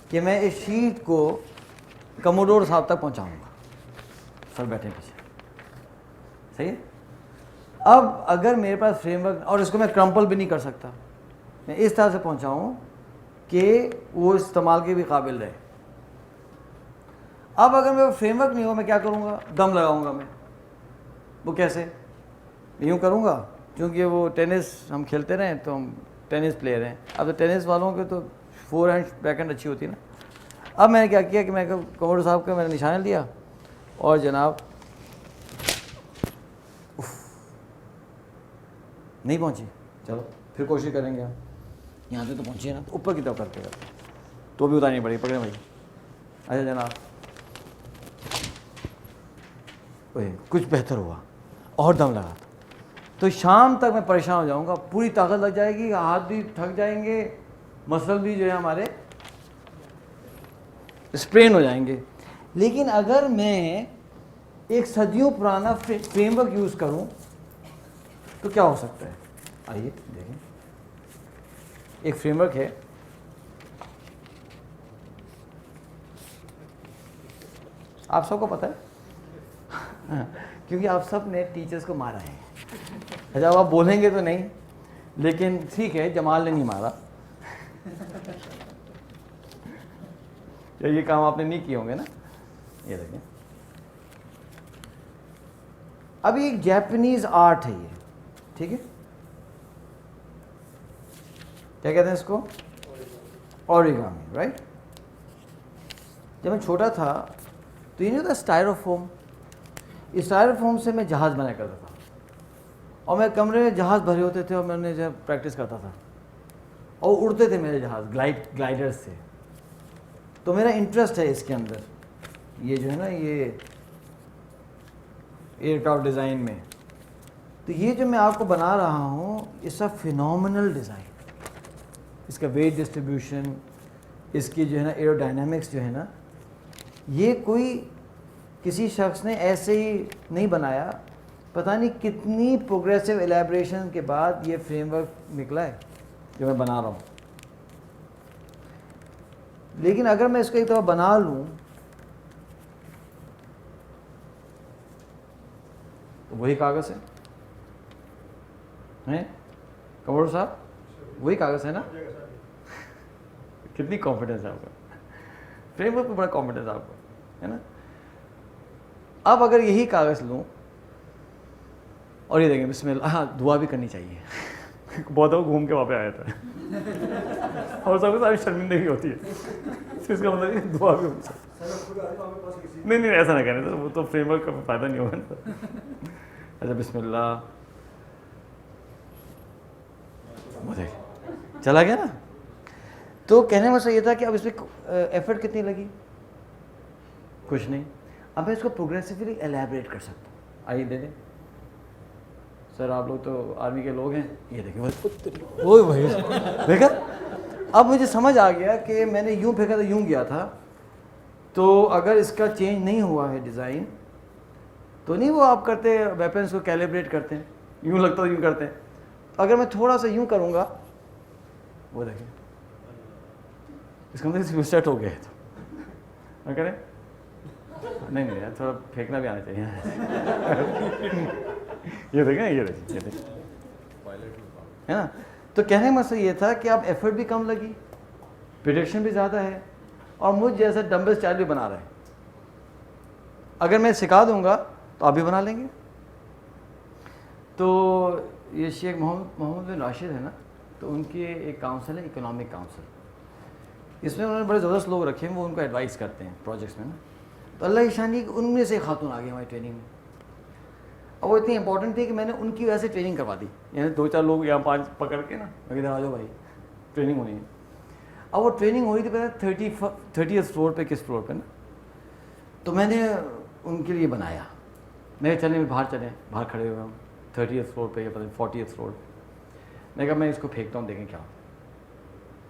کہ میں اس شیٹ کو کموڈور صاحب تک پہنچاؤں گا. سر بیٹھے پیچھے, صحیح ہے. اب اگر میرے پاس فریم ورک, اور اس کو میں کرمپل بھی نہیں کر سکتا, میں اس طرح سے پہنچاؤں کہ وہ استعمال کے بھی قابل رہے. اب اگر میرا فریم ورک نہیں ہو, میں کیا کروں گا, دم لگاؤں گا میں. وہ کیسے, یوں کروں گا, چونکہ وہ ٹینس ہم کھیلتے رہے تو ہم ٹینس پلیئر ہیں. اب تو ٹینس والوں کے تو فور ہینڈ بیک ہینڈ اچھی ہوتی ہے نا. اب میں نے کیا کیا کہ میں کموڈور صاحب کا میں نے نشانہ لیا اور جناب نہیں پہنچی, چلو پھر کوشش کریں گے. ہم یہاں سے تو پہنچیے نا, اوپر کی طرف کرتے کرتے تو بھی اتارنی پڑی. پکڑے بھائی, اچھا جناب, کچھ بہتر ہوا, اور دم لگا تو شام تک میں پریشان ہو جاؤں گا, پوری طاقت لگ جائے گی, ہاتھ بھی تھک جائیں گے, مسل بھی جو ہے ہمارے اسپرین ہو جائیں گے. لیکن اگر میں ایک صدیوں پرانا فریم ورک یوز کروں تو کیا ہو سکتا ہے. آئیے دیکھیں, ایک فریم ورک ہے, آپ سب کو پتہ ہے کیونکہ آپ سب نے ٹیچرز کو مارا ہے. اچھا اب آپ بولیں گے تو نہیں, لیکن ٹھیک ہے, جمال نے نہیں مارا. یہ کام آپ نے نہیں کیے ہوں گے نا. یہ دیکھیں, ابھی ایک جیپنیز آرٹ ہے یہ, ٹھیک ہے, کیا کہتے ہیں اس کو, اوریگامی, رائٹ. جب میں چھوٹا تھا تو یہ نہیں ہوتا اسٹائروفوم, اسٹائروفوم سے میں جہاز بنایا کرتا تھا, اور میرے کمرے میں جہاز بھرے ہوتے تھے, اور میں نے جب پریکٹس کرتا تھا, اور اڑتے تھے میرے جہاز گلائڈر سے. تو میرا انٹرسٹ ہے اس کے اندر, یہ جو ہے نا یہ ایئر کرافٹ ڈیزائن میں. تو یہ جو میں آپ کو بنا رہا ہوں, اٹس اے فینومینل ڈیزائن. اس کا ویٹ ڈسٹریبیوشن, اس کی جو ہے نا ایرو ڈائنامکس جو ہے نا, یہ کوئی کسی شخص نے ایسے ہی نہیں بنایا. پتہ نہیں کتنی پروگریسو ایلیبریشن کے بعد یہ فریم ورک نکلا ہے جو میں بنا رہا ہوں. لیکن اگر میں اس کو ایک دفعہ بنا لوں وہی کاغذ ہے کمر صاحب, وہی کاغذ ہے نا. کتنی کانفیڈنس ہے آپ کا, فریم ورک پہ بڑا کانفیڈنس آپ کو ہے نا. اب اگر یہی کاغذ لوں اور یہ دیکھیں بسم اللہ, ہاں دعا بھی کرنی چاہیے. بہت گھوم کے وہاں پہ آیا تھا اور سب کو ساری شرمندگی ہوتی ہے, اس کا مطلب دعا بھی ہونی چاہیے. نہیں ایسا نہ کہنے تو وہ تو فریم ورک کا فائدہ نہیں ہوگا. اچھا بسم اللہ, چلا گیا نا. تو کہنے کا مطلب یہ تھا کہ اب اس میں ایفرٹ کتنی لگی, کچھ نہیں. اب میں اس کو پروگریسولی ایلیبریٹ کر سکتا ہوں. آئیے دے دیں سر, آپ لوگ تو آرمی کے لوگ ہیں, یہ دیکھیں وہی وہی دیکھا. اب مجھے سمجھ آ گیا کہ میں نے یوں پھینکا تھا, یوں گیا تھا, تو اگر اس کا چینج نہیں ہوا ہے ڈیزائن تو نہیں وہ آپ کرتے ویپنس کو کیلیبریٹ کرتے ہیں, یوں لگتا ہے یوں کرتے ہیں. اگر میں تھوڑا سا یوں کروں گا, وہ دیکھیں اس کا مطلب سیٹ ہو گیا ہے. تو کریں نہیں یار, تھوڑا پھینکنا بھی آنا چاہیے. یہ دیکھیں یہ دیکھیں ہے نا. تو کہنے کا مقصد یہ تھا کہ اب ایفرٹ بھی کم لگی, پریڈکشن بھی زیادہ ہے, اور مجھ جیسا ڈمبل اسٹائل بھی بنا رہے ہیں. اگر میں سکھا دوں گا تو آپ بھی بنا لیں گے. تو یہ شیخ محمد بن راشد ہے نا, تو ان کی ایک کاؤنسل ہے اکنامک کاؤنسل. اس میں انہوں نے بڑے زبردست لوگ رکھے ہیں, وہ ان کو ایڈوائز کرتے ہیں پروجیکٹس میں نا. تو اللہ کی شان ان میں سے خاتون آ گئی ہماری ٹریننگ میں, اور وہ اتنی امپورٹنٹ تھی کہ میں نے ان کی وجہ سے ٹریننگ کروا دی. یعنی 2-4 لوگ یہاں 5 پکڑ کے نا, میں کہتے آ جاؤ بھائی ٹریننگ ہونی ہے. اب وہ ٹریننگ ہو رہی تھی پہلے 30th فلور پہ, کس فلور پہ نا. تو میں نے ان کے لیے بنایا, میں چلیں میں باہر چلیں, باہر کھڑے ہوئے ہم 30th فلور پہ یا پتہ نہیں 40th فلور پہ. میں کہا میں اس کو پھینکتا ہوں دیکھیں کیا.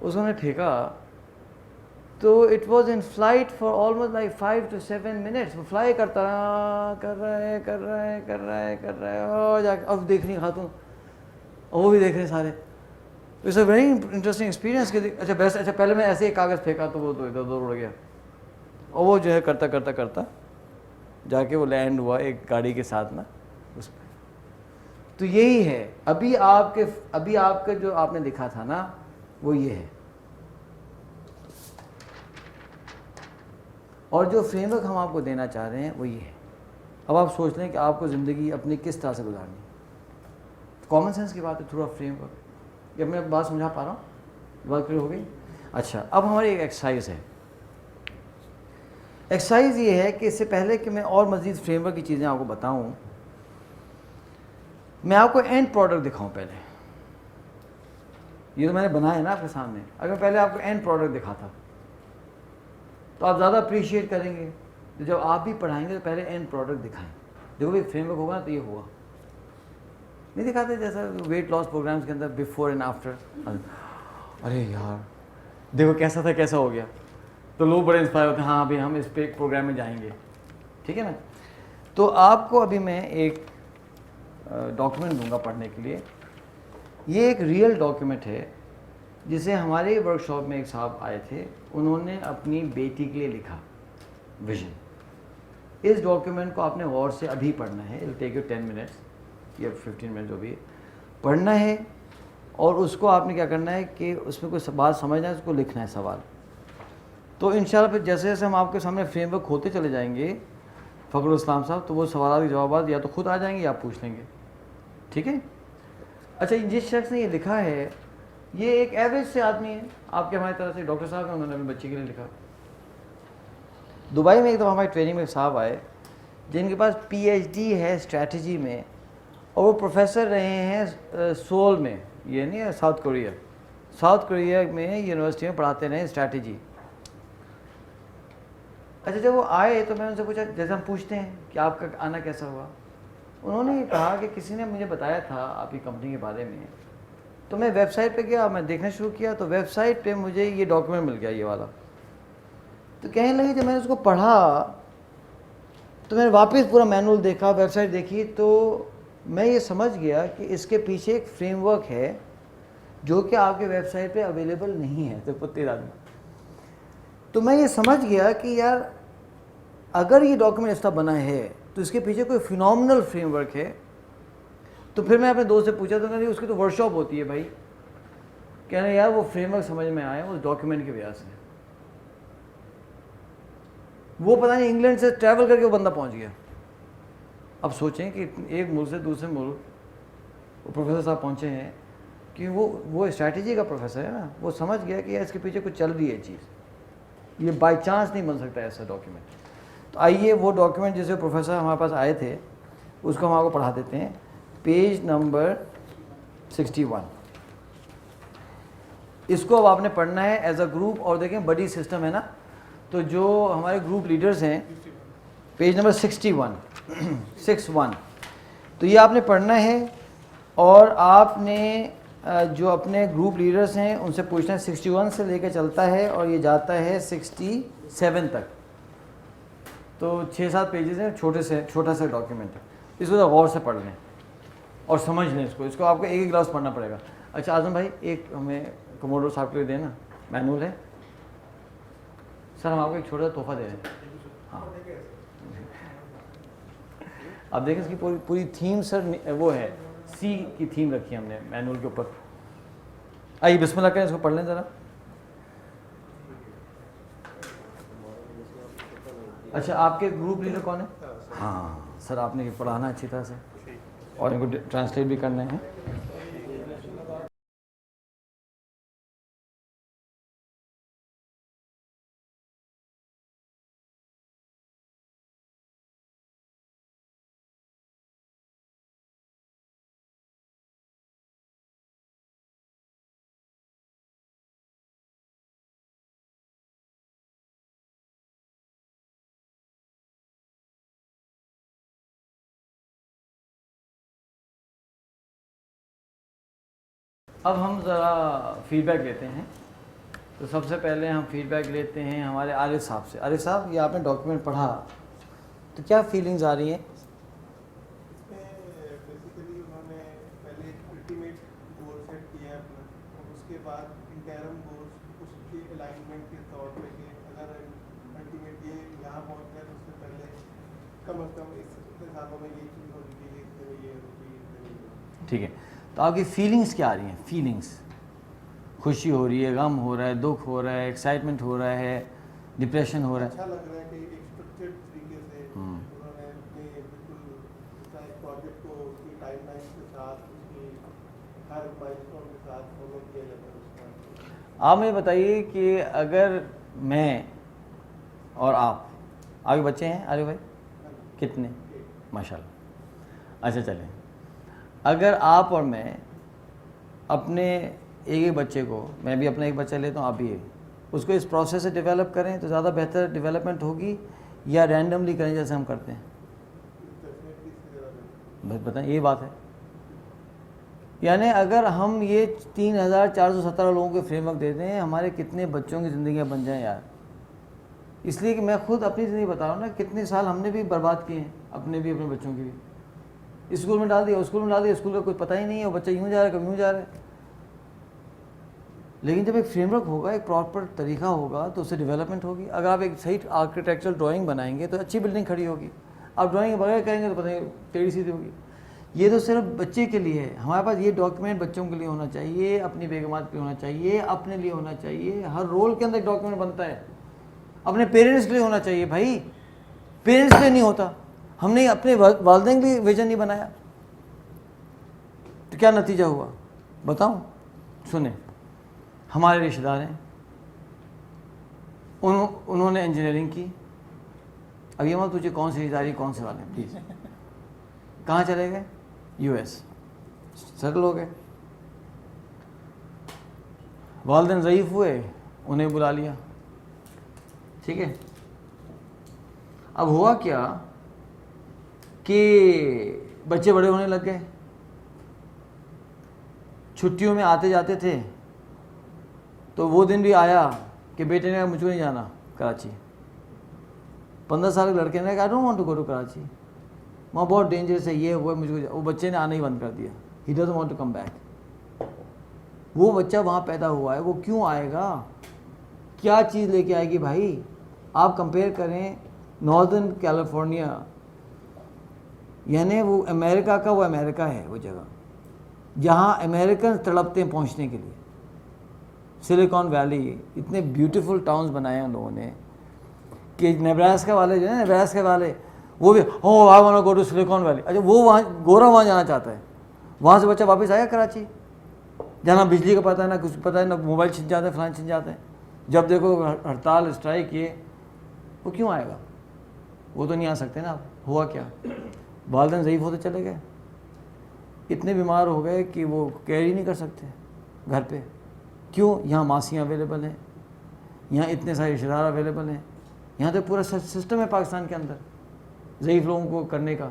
اس کو میں نے پھینکا تو it was in flight for almost like 5 to 7 minutes. وہ فلائی کرتا رہا, کر رہا ہے اور جا کے اب دیکھ رہی خاتون, اور وہ بھی دیکھ رہے ہیں سارے. It's a very interesting experience. اچھا بیسٹ, اچھا پہلے میں ایسے ہی کاغذ پھینکا تو وہ تو ادھر ادھر اڑ گیا, اور وہ جو ہے کرتا جا کے وہ لینڈ ہوا ایک گاڑی کے ساتھ نا اس پہ. تو یہی ہے ابھی آپ کا جو آپ نے لکھا تھا نا, وہ یہ ہے. اور جو فریم ورک ہم آپ کو دینا چاہ رہے ہیں وہ یہ ہے. اب آپ سوچ لیں کہ آپ کو زندگی اپنی کس طرح سے گزارنی ہے. کامن سینس کی بات ہے, تھوڑا فریم ورک. جب میں بات سمجھا پا رہا ہوں, بات کلیئر ہو گئی. اچھا اب ہماری ایک ایکسرسائز ہے. ایکسرسائز یہ ہے کہ اس سے پہلے کہ میں اور مزید فریم ورک کی چیزیں آپ کو بتاؤں, میں آپ کو اینڈ پروڈکٹ دکھاؤں پہلے. یہ تو میں نے بنایا ہے نا آپ کے سامنے. اگر پہلے آپ کو اینڈ پروڈکٹ دکھاتا تو آپ زیادہ اپریشیٹ کریں گے. تو جب آپ بھی پڑھائیں گے تو پہلے اینڈ پروڈکٹ دکھائیں. دیکھو بھی فریم ورک ہوگا نا تو یہ ہوگا. نہیں دکھاتے جیسا ویٹ لاس پروگرامس کے اندر بیفور اینڈ آفٹر. ارے یار دیکھو کیسا تھا کیسا ہو گیا, تو لوگ بڑے انسپائر ہوتے ہیں, ہاں ابھی ہم اس پہ ایک پروگرام میں جائیں گے. ٹھیک ہے نا. تو آپ کو ابھی میں ایک ڈاکیومنٹ دوں گا پڑھنے کے لیے. یہ ایک ریئل ڈاکیومنٹ ہے جسے ہمارے ورک شاپ میں ایک صاحب آئے تھے, انہوں نے اپنی بیٹی کے لیے لکھا ویژن. اس ڈاکیومنٹ کو آپ نے غور سے ابھی پڑھنا ہے. It'll take you 10 minutes یا 15 منٹ جو بھی پڑھنا ہے, اور اس کو آپ نے کیا کرنا ہے کہ اس میں کوئی بات سمجھنا ہے, اس کو لکھنا ہے سوال. تو انشاءاللہ پھر جیسے جیسے ہم آپ کے سامنے فریم ورک ہوتے چلے جائیں گے فخر الاسلام صاحب, تو وہ سوالات کے جوابات یا تو خود آ جائیں گے یا آپ پوچھ لیں گے. ٹھیک ہے. اچھا جس شخص نے یہ لکھا ہے یہ ایک ایوریج سے آدمی ہے آپ کے ہماری طرح سے, ڈاکٹر صاحب ہیں, انہوں نے اپنے بچے کے لیے لکھا. دبئی میں ایک دفعہ ہماری ٹریننگ میں صاحب آئے جن کے پاس PhD ہے اسٹریٹجی میں, اور وہ پروفیسر رہے ہیں سول میں, یہ نہیں ہے ساؤتھ کوریا میں یونیورسٹی میں پڑھاتے رہے اسٹریٹجی. اچھا جب وہ آئے تو میں ان سے پوچھا جیسے ہم پوچھتے ہیں کہ آپ کا آنا کیسا ہوا. انہوں نے یہ کہا کہ کسی نے مجھے بتایا تھا آپ کی کمپنی کے بارے میں, تو میں ویب سائٹ پہ گیا, میں دیکھنا شروع کیا, تو ویب سائٹ پہ مجھے یہ ڈاکیومنٹ مل گیا یہ والا. تو کہنے لگے جب میں نے اس کو پڑھا تو میں نے واپس پورا مینول دیکھا, ویب سائٹ دیکھی, تو میں یہ سمجھ گیا کہ اس کے پیچھے ایک فریم ورک ہے جو کہ آپ کے ویب سائٹ پہ اویلیبل نہیں ہے. تو پتے آدمی, تو میں یہ سمجھ گیا کہ یار اگر یہ ڈاکیومنٹ اس طرح بنا ہے تو اس کے پیچھے کوئی فینومنل فریم ورک ہے. تو پھر میں اپنے دوست سے پوچھا تو اس کی تو ورک شاپ ہوتی ہے بھائی. کہنا یار وہ فریم ورک سمجھ میں آیا اس ڈاکیومنٹ کی وجہ سے. وہ پتہ نہیں انگلینڈ سے ٹریول کر کے وہ بندہ پہنچ گیا. اب سوچیں کہ ایک ملک سے دوسرے ملک وہ پروفیسر صاحب پہنچے ہیں کہ وہ اسٹریٹجی کا پروفیسر ہے نا, وہ سمجھ گیا کہ اس کے پیچھے کچھ چل رہی ہے چیز, یہ بائی چانس نہیں بن سکتا ایسا ڈاکیومنٹ. تو آئیے وہ ڈاکیومنٹ جسے پروفیسر ہمارے پاس آئے تھے اس کو ہم آپ کو پڑھا دیتے ہیں. Page number 61. اس کو اب آپ نے پڑھنا ہے ایز اے گروپ. اور دیکھیں بڑی سسٹم ہے نا, تو جو ہمارے گروپ لیڈرز ہیں پیج نمبر 61 تو یہ آپ نے پڑھنا ہے. اور آپ نے جو اپنے گروپ لیڈرز ہیں ان سے پوچھنا ہے. 61 سے لے کے چلتا ہے اور یہ جاتا ہے 67 تک. تو 6-7 پیجز ہیں, چھوٹا سا ڈاکیومنٹ ہے. اس کو غور سے پڑھ لیں اور سمجھ لیں اس کو آپ کو ایک گلاس پڑھنا پڑے گا. اچھا اعظم بھائی ایک ہمیں کموڈو صاحب کے لیے دینا مینول ہے سر, ہم آپ کو ایک چھوٹا سا تحفہ دے رہے ہیں. ہاں آپ دیکھیں اس کی پوری تھیم سر وہ ہے سی کی تھیم رکھی ہے ہم نے مینول کے اوپر. آئیے بسم اللہ کریں, اس کو پڑھ لیں ذرا. اچھا آپ کے گروپ لیڈر کون ہے؟ ہاں سر آپ نے پڑھانا اچھی طرح سے اور ان کو ٹرانسلیٹ بھی کرنا ہے. اب ہم ذرا فیڈ بیک لیتے ہیں. تو سب سے پہلے ہم فیڈ بیک لیتے ہیں ہمارے عارف صاحب سے. عارف صاحب یہ آپ نے ڈاکیومنٹ پڑھا تو کیا فیلنگز آ رہی ہیں؟ اس میں بیسیکلی انہوں نے پہلے ایک الٹیمیٹ گول سیٹ کیا ہے اپنا, اور اس کے بعد انٹرم گولس اس کی الائنمنٹ کے طور پہ کہ اگر الٹیمیٹ یہ یہاں پہنچ گیا تو اس سے پہلے کم از کم اس حسابوں میں یہ چیز ہونی چاہیے, اس میں یہ ہونی چاہیے. ٹھیک ہے, تو آپ کی فیلنگز کیا آ رہی ہیں؟ فیلنگز خوشی ہو رہی ہے, غم ہو رہا ہے, دکھ ہو رہا ہے, ایکسائٹمنٹ ہو رہا ہے, ڈپریشن ہو رہا ہے؟ اچھا لگ رہا ہے کہ ایک اسٹرکچرڈ طریقے سے انہوں نے اپنے بالکل ایک پروجیکٹ کو اس کی ٹائم لائن کے ساتھ اس کی ہر مائلسٹون کے ساتھ فالو کیا جاتا ہے اس کا. آپ مجھے بتائیے کہ اگر میں اور آپ آگے بچے ہیں عارف بھائی کتنے؟ ماشاء اللہ. اچھا چلیں, اگر آپ اور میں اپنے ایک بچے کو, میں بھی اپنا ایک بچہ لیتا ہوں, آپ بھی اس کو اس پروسیس سے ڈیولپ کریں تو زیادہ بہتر ڈیولپمنٹ ہوگی یا رینڈملی کریں جیسے ہم کرتے ہیں؟ بس بتائیں, یہی بات ہے. یعنی اگر ہم یہ 3417 لوگوں کے فریم ورک دیتے ہیں, ہمارے کتنے بچوں کی زندگیاں بن جائیں یار. اس لیے کہ میں خود اپنی زندگی بتا رہا ہوں نا, کتنے سال ہم نے بھی برباد کیے ہیں, اپنے بھی اپنے بچوں کی بھی. اسکول میں ڈال دیا, اسکول کا کوئی پتہ ہی نہیں ہے, وہ بچہ یوں جا رہا ہے کبھی یوں جا رہا ہے. لیکن جب ایک فریم ورک ہوگا, ایک پراپر طریقہ ہوگا تو اس سے ڈیولپمنٹ ہوگی. اگر آپ ایک صحیح آرکیٹیکچرل ڈرائنگ بنائیں گے تو اچھی بلڈنگ کھڑی ہوگی. آپ ڈرائنگ بغیر کریں گے تو پتہ نہیں ٹیڑھی سیدھی ہوگی. یہ تو صرف بچے کے لیے ہے. ہمارے پاس یہ ڈاکیومنٹ بچوں کے لیے ہونا چاہیے, اپنی بیگمات کے لیے ہونا چاہیے, اپنے لیے ہونا چاہیے. ہر رول کے اندر ایک ڈاکیومنٹ بنتا ہے. اپنے پیرنٹس کے لیے ہونا چاہیے بھائی, پیرنٹس کے لیے نہیں ہوتا. ہم نے اپنے والدین کے لیے ویژن نہیں بنایا تو کیا نتیجہ ہوا بتاؤں؟ سنیں, ہمارے رشتہ دار ہیں, انہوں نے انجینئرنگ کی. اب یہ تجھے کون سی اداری کون سے والے ہیں پلیز, کہاں چلے گئے؟ یو ایس سیٹل ہو گئے. والدین ضعیف ہوئے, انہیں بلا لیا. ٹھیک ہے, اب ہوا کیا کہ بچے بڑے ہونے لگ گئے. چھٹیوں میں آتے جاتے تھے تو وہ دن بھی آیا کہ بیٹے نے کہا مجھ کو نہیں جانا کراچی. 15 سال کے لڑکے نے کہا I don't want to go to Karachi, وہاں بہت ڈینجرس ہے, یہ ہوا, مجھ کو. وہ بچے نے آنا ہی بند کر دیا. He doesn't want to come back. وہ بچہ وہاں پیدا ہوا ہے, وہ کیوں آئے گا؟ کیا چیز لے کے آئے گی بھائی؟ آپ کمپیئر کریں ناردرن کیلیفورنیا یعنی وہ امریکہ کا وہ امریکہ ہے وہ جگہ جہاں امریکن تڑپتے ہیں پہنچنے کے لیے. سلیکان ویلی اتنے بیوٹیفل ٹاؤنز بنائے ہیں ان لوگوں نے کہ نیبراسکا والے جو ہیں نیبراسکا والے وہ بھی oh I want to go to Silicon Valley. اچھا وہ وہاں گورا وہاں جانا چاہتا ہے, وہاں سے بچہ واپس آیا کراچی جہاں بجلی کا پتہ ہے نہ کچھ پتہ ہے نہ موبائل چھن جاتے ہیں فلان چھن جاتے ہیں. جب دیکھو ہڑتال اسٹرائک کیے وہ کیوں آئے گا, وہ تو نہیں آ سکتے نا. اب ہوا کیا, والدین ضعیف ہوتے چلے گئے, اتنے بیمار ہو گئے کہ وہ کیری نہیں کر سکتے گھر پہ. کیوں؟ یہاں ماسیاں اویلیبل ہیں, یہاں اتنے سارے رشتہ دار اویلیبل ہیں, یہاں تو پورا سسٹم ہے پاکستان کے اندر ضعیف لوگوں کو کرنے کا.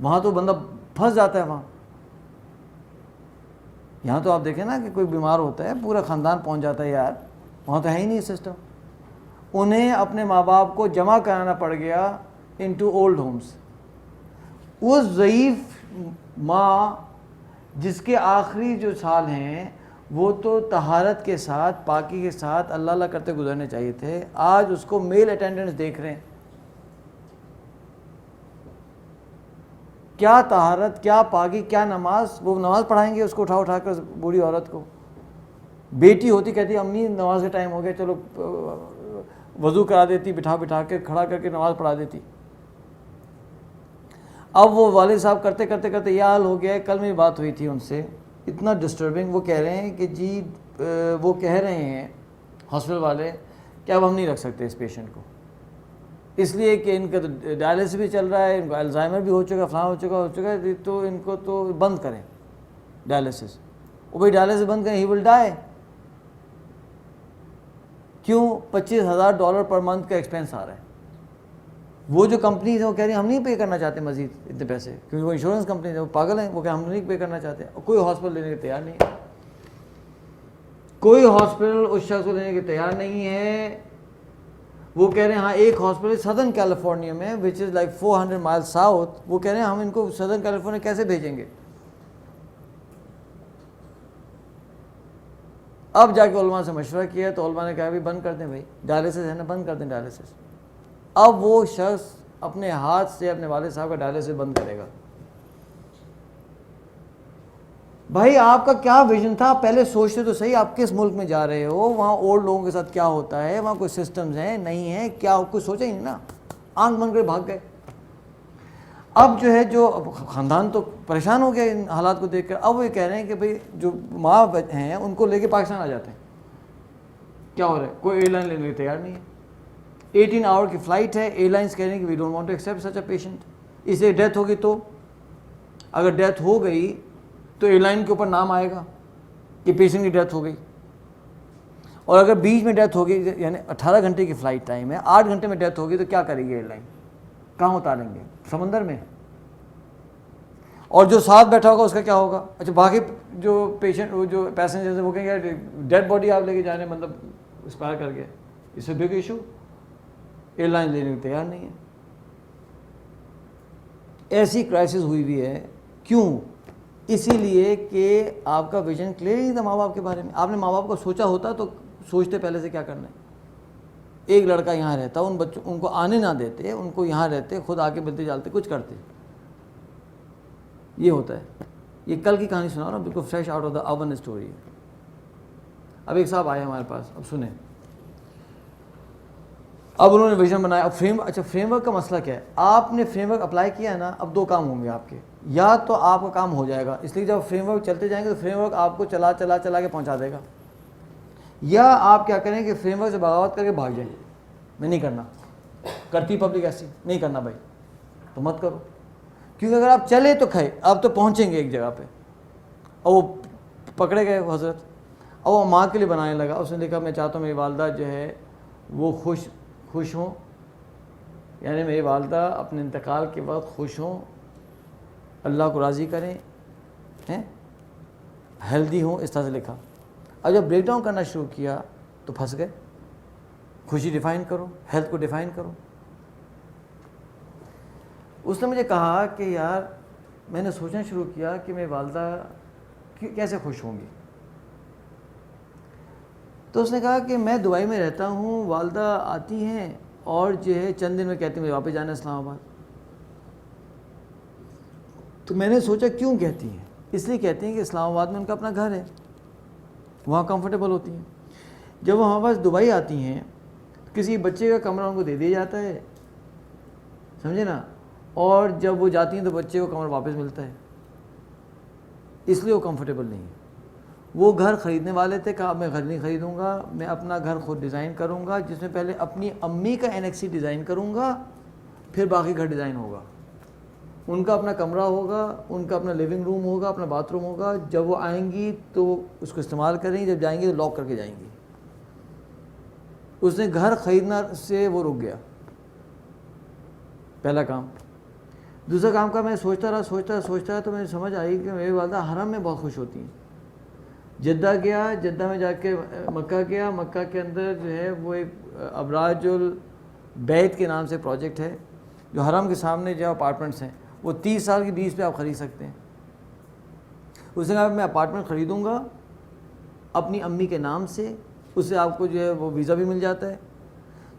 وہاں تو بندہ پھنس جاتا ہے وہاں. یہاں تو آپ دیکھیں نا کہ کوئی بیمار ہوتا ہے پورا خاندان پہنچ جاتا ہے یار, وہاں تو ہے ہی نہیں سسٹم. انہیں اپنے ماں باپ کو جمع کرانا پڑ گیا انٹو اولڈ ہومز. وہ ضعیف ماں جس کے آخری جو سال ہیں وہ تو طہارت کے ساتھ پاکی کے ساتھ اللہ اللہ کرتے گزرنے چاہیے تھے, آج اس کو میل اٹینڈنٹس دیکھ رہے ہیں. کیا طہارت, کیا پاکی, کیا نماز. وہ نماز پڑھائیں گے اس کو اٹھا کر بوڑھی عورت کو. بیٹی ہوتی کہتی امی نماز کا ٹائم ہو گیا چلو وضو کرا دیتی, بٹھا کے کھڑا کر کے نماز پڑھا دیتی. اب وہ والد صاحب کرتے کرتے کرتے یہ حال ہو گیا ہے. کل میری بات ہوئی تھی ان سے, اتنا ڈسٹربنگ. وہ کہہ رہے ہیں کہ جی وہ کہہ رہے ہیں ہاسپٹل والے کہ اب ہم نہیں رکھ سکتے اس پیشنٹ کو, اس لیے کہ ان کا تو ڈائلسس بھی چل رہا ہے, ان کو الزائمر بھی ہو چکا, فلاں ہو چکا ہے, تو ان کو تو بند کریں ڈائلسس. وہ بھائی ڈائلسس بند کریں, ہی ول ڈائی. کیوں؟ $25,000 پر منتھ کا ایکسپینس آ رہا ہے. وہ جو کمپنیز ہیں وہ کہہ رہی ہیں ہم نہیں پے کرنا چاہتے مزید اتنے پیسے, کیونکہ وہ انشورنس کمپنیز ہیں, وہ پاگل ہیں, وہ کہ ہم نہیں پے کرنا چاہتے. کوئی ہاسپٹل لینے کے تیار نہیں ہے, کوئی ہاسپٹل اس شخص کو لینے کے تیار نہیں ہے. وہ کہہ رہے ہیں ہاں ایک ہاسپٹل سدرن کیلیفورنیا میں وچ از لائک 400 مائل ساؤتھ, وہ کہہ رہے ہیں ہم ان کو سدرن کیلیفورنیا کیسے بھیجیں گے. اب جا کے علماء سے مشورہ کیا تو علماء نے کہا بھی بند کر دیں بھائی, ڈائلسس ہے نا, بند کر دیں ڈائلسس. اب وہ شخص اپنے ہاتھ سے اپنے والد صاحب کا ڈائلسس بند کرے گا. بھائی آپ کا کیا ویژن تھا, پہلے سوچتے تو صحیح آپ کس ملک میں جا رہے ہو, وہاں اولڈ لوگوں کے ساتھ کیا ہوتا ہے, وہاں کوئی سسٹمز ہیں نہیں ہیں, کیا کچھ سوچا ہی نہیں نا, آنکھ بند کر بھاگ گئے. اب جو ہے جو خاندان تو پریشان ہو گیا ان حالات کو دیکھ کر. اب وہ یہ کہہ رہے ہیں کہ بھائی جو ماں ہیں ان کو لے کے پاکستان آ جاتے ہیں. کیا ہو رہا ہے, کوئی ایئر لائن لینے کے تیار نہیں ہے. 18 آور کی فلائٹ ہے, ایئر لائنس کہہ رہے ہیں کہ we don't want to accept such a patient. اس سے ڈیتھ ہوگی تو اگر ڈیتھ ہو گئی تو ایئر لائن کے اوپر نام آئے گا کہ پیشنٹ کی ڈیتھ ہو گئی. اور اگر بیچ میں ڈیتھ ہوگی, یعنی 18 گھنٹے کی فلائٹ ٹائم ہے, 8 گھنٹے میں ڈیتھ ہوگی تو کیا کرے گی ایئر لائن, کہاں اتاریں گے, سمندر میں. اور جو ساتھ بیٹھا ہوگا اس کا کیا ہوگا. اچھا باقی جو پیشنٹ وہ جو پیسنجرز ہیں وہ کہیں گے ڈیڈ باڈی آپ لے کے جانے مطلب ایکسپائر کر گیا, اس سے بگ ایشو. ایئر لائن لینے کو تیار نہیں ہے. ایسی کرائسس ہوئی ہوئی ہے. کیوں؟ اسی لیے کہ آپ کا ویژن کلیئر نہیں تھا ماں باپ کے بارے میں. آپ نے ماں باپ کو سوچا ہوتا تو سوچتے پہلے سے کیا کرنا ہے. ایک لڑکا یہاں رہتا, ان بچوں ان کو آنے نہ دیتے, ان کو یہاں رہتے, خود آ کے ملتے جالتے, کچھ کرتے. یہ ہوتا ہے. یہ کل کی کہانی سنا رہا ہوں, بالکل fresh out of the oven story ہے. اب ایک صاحب آئے ہمارے پاس, اب سنیں. اب انہوں نے ویژن بنایا. اب فریم ورک کا مسئلہ کیا ہے, آپ نے فریم ورک اپلائی کیا ہے نا, اب 2 کام ہوں گے آپ کے. یا تو آپ کا کام ہو جائے گا, اس لیے جب فریم ورک چلتے جائیں گے تو فریم ورک آپ کو چلا کے پہنچا دے گا. یا آپ کیا کریں کہ فریم ورک سے بغاوت کر کے بھاگ جائیں, میں نہیں کرنا, کرتی پبلک ایسی نہیں کرنا بھائی, تو مت کرو. کیونکہ اگر آپ چلے تو کھائے, آپ تو پہنچیں گے ایک جگہ پہ. اور وہ پکڑے گئے حضرت, اور وہ ماں کے لیے بنانے لگا. اس نے لکھا میں چاہتا ہوں میری والدہ جو ہے وہ خوش ہوں, یعنی میری والدہ اپنے انتقال کے وقت خوش ہوں, اللہ کو راضی کریں, ہیلدی ہوں, اس طرح سے لکھا. اب جب بریک ڈاؤن کرنا شروع کیا تو پھنس گئے. خوشی ڈیفائن کرو, ہیلتھ کو ڈیفائن کرو. اس نے مجھے کہا کہ یار میں نے سوچنا شروع کیا کہ میری والدہ کیسے خوش ہوں گی. تو اس نے کہا کہ میں دبئی میں رہتا ہوں, والدہ آتی ہیں اور جو ہے چند دن میں کہتی ہیں مجھے واپس جانا ہے اسلام آباد. تو میں نے سوچا کیوں کہتی ہیں؟ اس لیے کہتی ہیں کہ اسلام آباد میں ان کا اپنا گھر ہے, وہاں کمفرٹیبل ہوتی ہیں. جب وہ ہمارے پاس دبئی آتی ہیں کسی بچے کا کمرہ ان کو دے دیا جاتا ہے, سمجھے نا, اور جب وہ جاتی ہیں تو بچے کو کمرہ واپس ملتا ہے, اس لیے وہ کمفرٹیبل نہیں ہے. وہ گھر خریدنے والے تھے, کہا میں گھر نہیں خریدوں گا, میں اپنا گھر خود ڈیزائن کروں گا, جس میں پہلے اپنی امی کا انیکسی ڈیزائن کروں گا, پھر باقی گھر ڈیزائن ہوگا. ان کا اپنا کمرہ ہوگا, ان کا اپنا لیونگ روم ہوگا, اپنا باتھ روم ہوگا. جب وہ آئیں گی تو اس کو استعمال کریں گی, جب جائیں گی تو لاک کر کے جائیں گی. اس نے گھر خریدنا سے وہ رک گیا, پہلا کام. دوسرا کام کا میں سوچتا رہا تو مجھے سمجھ آئی کہ میری والدہ حرم میں بہت خوش ہوتی ہیں. جدہ گیا, جدہ میں جا کے مکہ گیا, مکہ کے اندر جو ہے وہ ایک ابراج البیت کے نام سے پروجیکٹ ہے, جو حرم کے سامنے جو اپارٹمنٹس ہیں, وہ 30 سال کی لیز پہ آپ خرید سکتے ہیں. اس نے کہا میں اپارٹمنٹ خریدوں گا اپنی امی کے نام سے, اس سے آپ کو جو ہے وہ ویزا بھی مل جاتا ہے.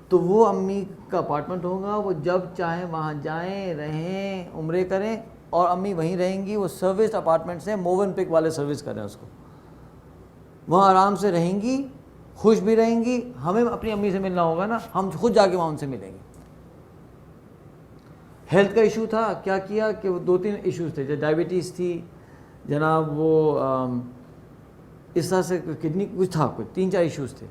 تو وہ امی کا اپارٹمنٹ ہوگا, وہ جب چاہیں وہاں جائیں, رہیں, عمرے کریں, اور امی وہیں رہیں گی. وہ سروس اپارٹمنٹس ہیں, موون پک والے سروس کر رہے ہیں اس کو. وہاں آرام سے رہیں گی, خوش بھی رہیں گی. ہمیں اپنی امی سے ملنا ہوگا نا, ہم خود جا کے وہاں ان سے ملیں گے. ہیلتھ کا ایشو تھا, کیا کیا کہ وہ 2-3 ایشوز تھے, جیسے ڈائبٹیز تھی جناب, وہ اس طرح سے کڈنی کچھ تھا, کچھ 3-4 ایشوز تھے.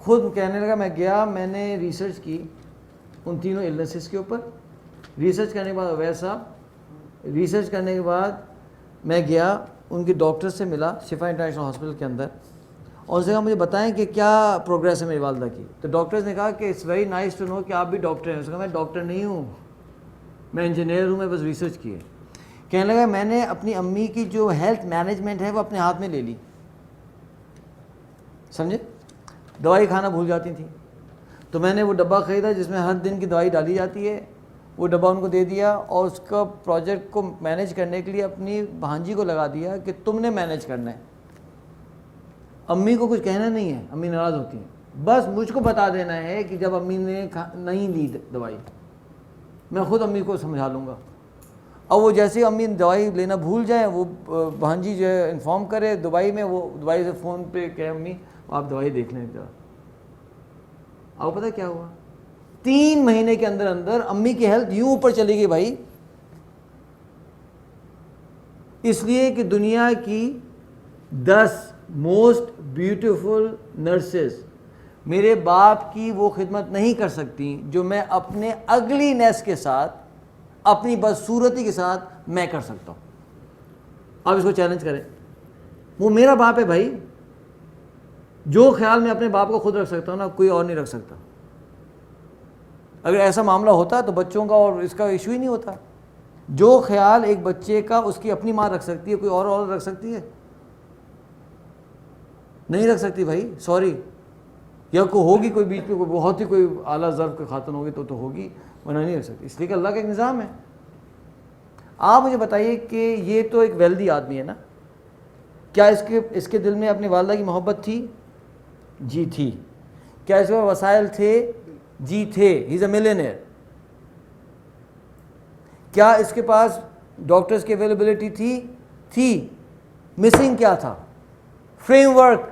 خود کہنے لگا, میں گیا, میں نے ریسرچ کی ان تینوں النیسز کے اوپر. ریسرچ کرنے کے بعد اویس صاحب, ریسرچ کرنے کے بعد میں گیا ان کے ڈاکٹر سے ملا شفا انٹرنیشنل ہاسپٹل کے اندر, اور ان سے کہا مجھے بتائیں کہ کیا پروگریس ہے میری والدہ کی. تو ڈاکٹرز نے کہا کہ it's very nice to know کہ آپ بھی ڈاکٹر ہیں. اس نے کہا میں ڈاکٹر نہیں ہوں, میں انجینئر ہوں, میں بس ریسرچ کی ہے. کہنے لگا میں نے اپنی امی کی جو ہیلتھ مینجمنٹ ہے وہ اپنے ہاتھ میں لے لی, سمجھے. دوائی کھانا بھول جاتی تھیں, تو میں نے وہ ڈبہ خریدا جس میں ہر دن کی دوائی ڈالی جاتی ہے. وہ ڈبہ ان کو دے دیا, اور اس کا پروجیکٹ کو مینیج کرنے کے لیے اپنی بھانجی کو لگا دیا کہ تم نے مینیج کرنا ہے, امی کو کچھ کہنا نہیں ہے, امی ناراض ہوتی ہیں. بس مجھ کو بتا دینا ہے کہ جب امی نے نہیں لی دوائی, میں خود امی کو سمجھا لوں گا. اور وہ جیسے امی دوائی لینا بھول جائیں, وہ بھانجی جو ہے انفارم کرے دبئی میں, وہ دبئی سے فون پہ کہ امی آپ دوائی دیکھ لیں ذرا. آپ کو پتہ کیا ہوا, 3 مہینے کے اندر اندر امی کی ہیلتھ یوں اوپر چلی گئی بھائی. اس لیے کہ دنیا کی 10 موسٹ بیوٹیفل نرسز میرے باپ کی وہ خدمت نہیں کر سکتی جو میں اپنے اگلی نیس کے ساتھ, اپنی بدصورتی کے ساتھ میں کر سکتا ہوں. آپ اس کو چیلنج کریں, وہ میرا باپ ہے بھائی. جو خیال میں اپنے باپ کو خود رکھ سکتا ہوں نا, کوئی اور نہیں رکھ سکتا. اگر ایسا معاملہ ہوتا تو بچوں کا اور اس کا ایشو ہی نہیں ہوتا. جو خیال ایک بچے کا اس کی اپنی ماں رکھ سکتی ہے, کوئی اور رکھ سکتی ہے؟ نہیں رکھ سکتی بھائی, سوری. یا کوئی ہوگی کوئی بیچ میں, کوئی بہت ہی کوئی اعلیٰ ضرب کی خاتون ہوگی تو ہوگی, ورنہ نہیں رکھ سکتی. اس لیے کہ اللہ کا ایک نظام ہے. آپ مجھے بتائیے کہ یہ تو ایک ویلدی آدمی ہے نا, کیا اس کے دل میں اپنی والدہ کی محبت تھی؟ جی تھی. کیا اس میں وسائل تھے؟ جی تھے. ہی از اے ملینئر. کیا اس کے پاس ڈاکٹرز کی اویلیبلٹی تھی؟ تھی. مسنگ کیا تھا؟ Frame work.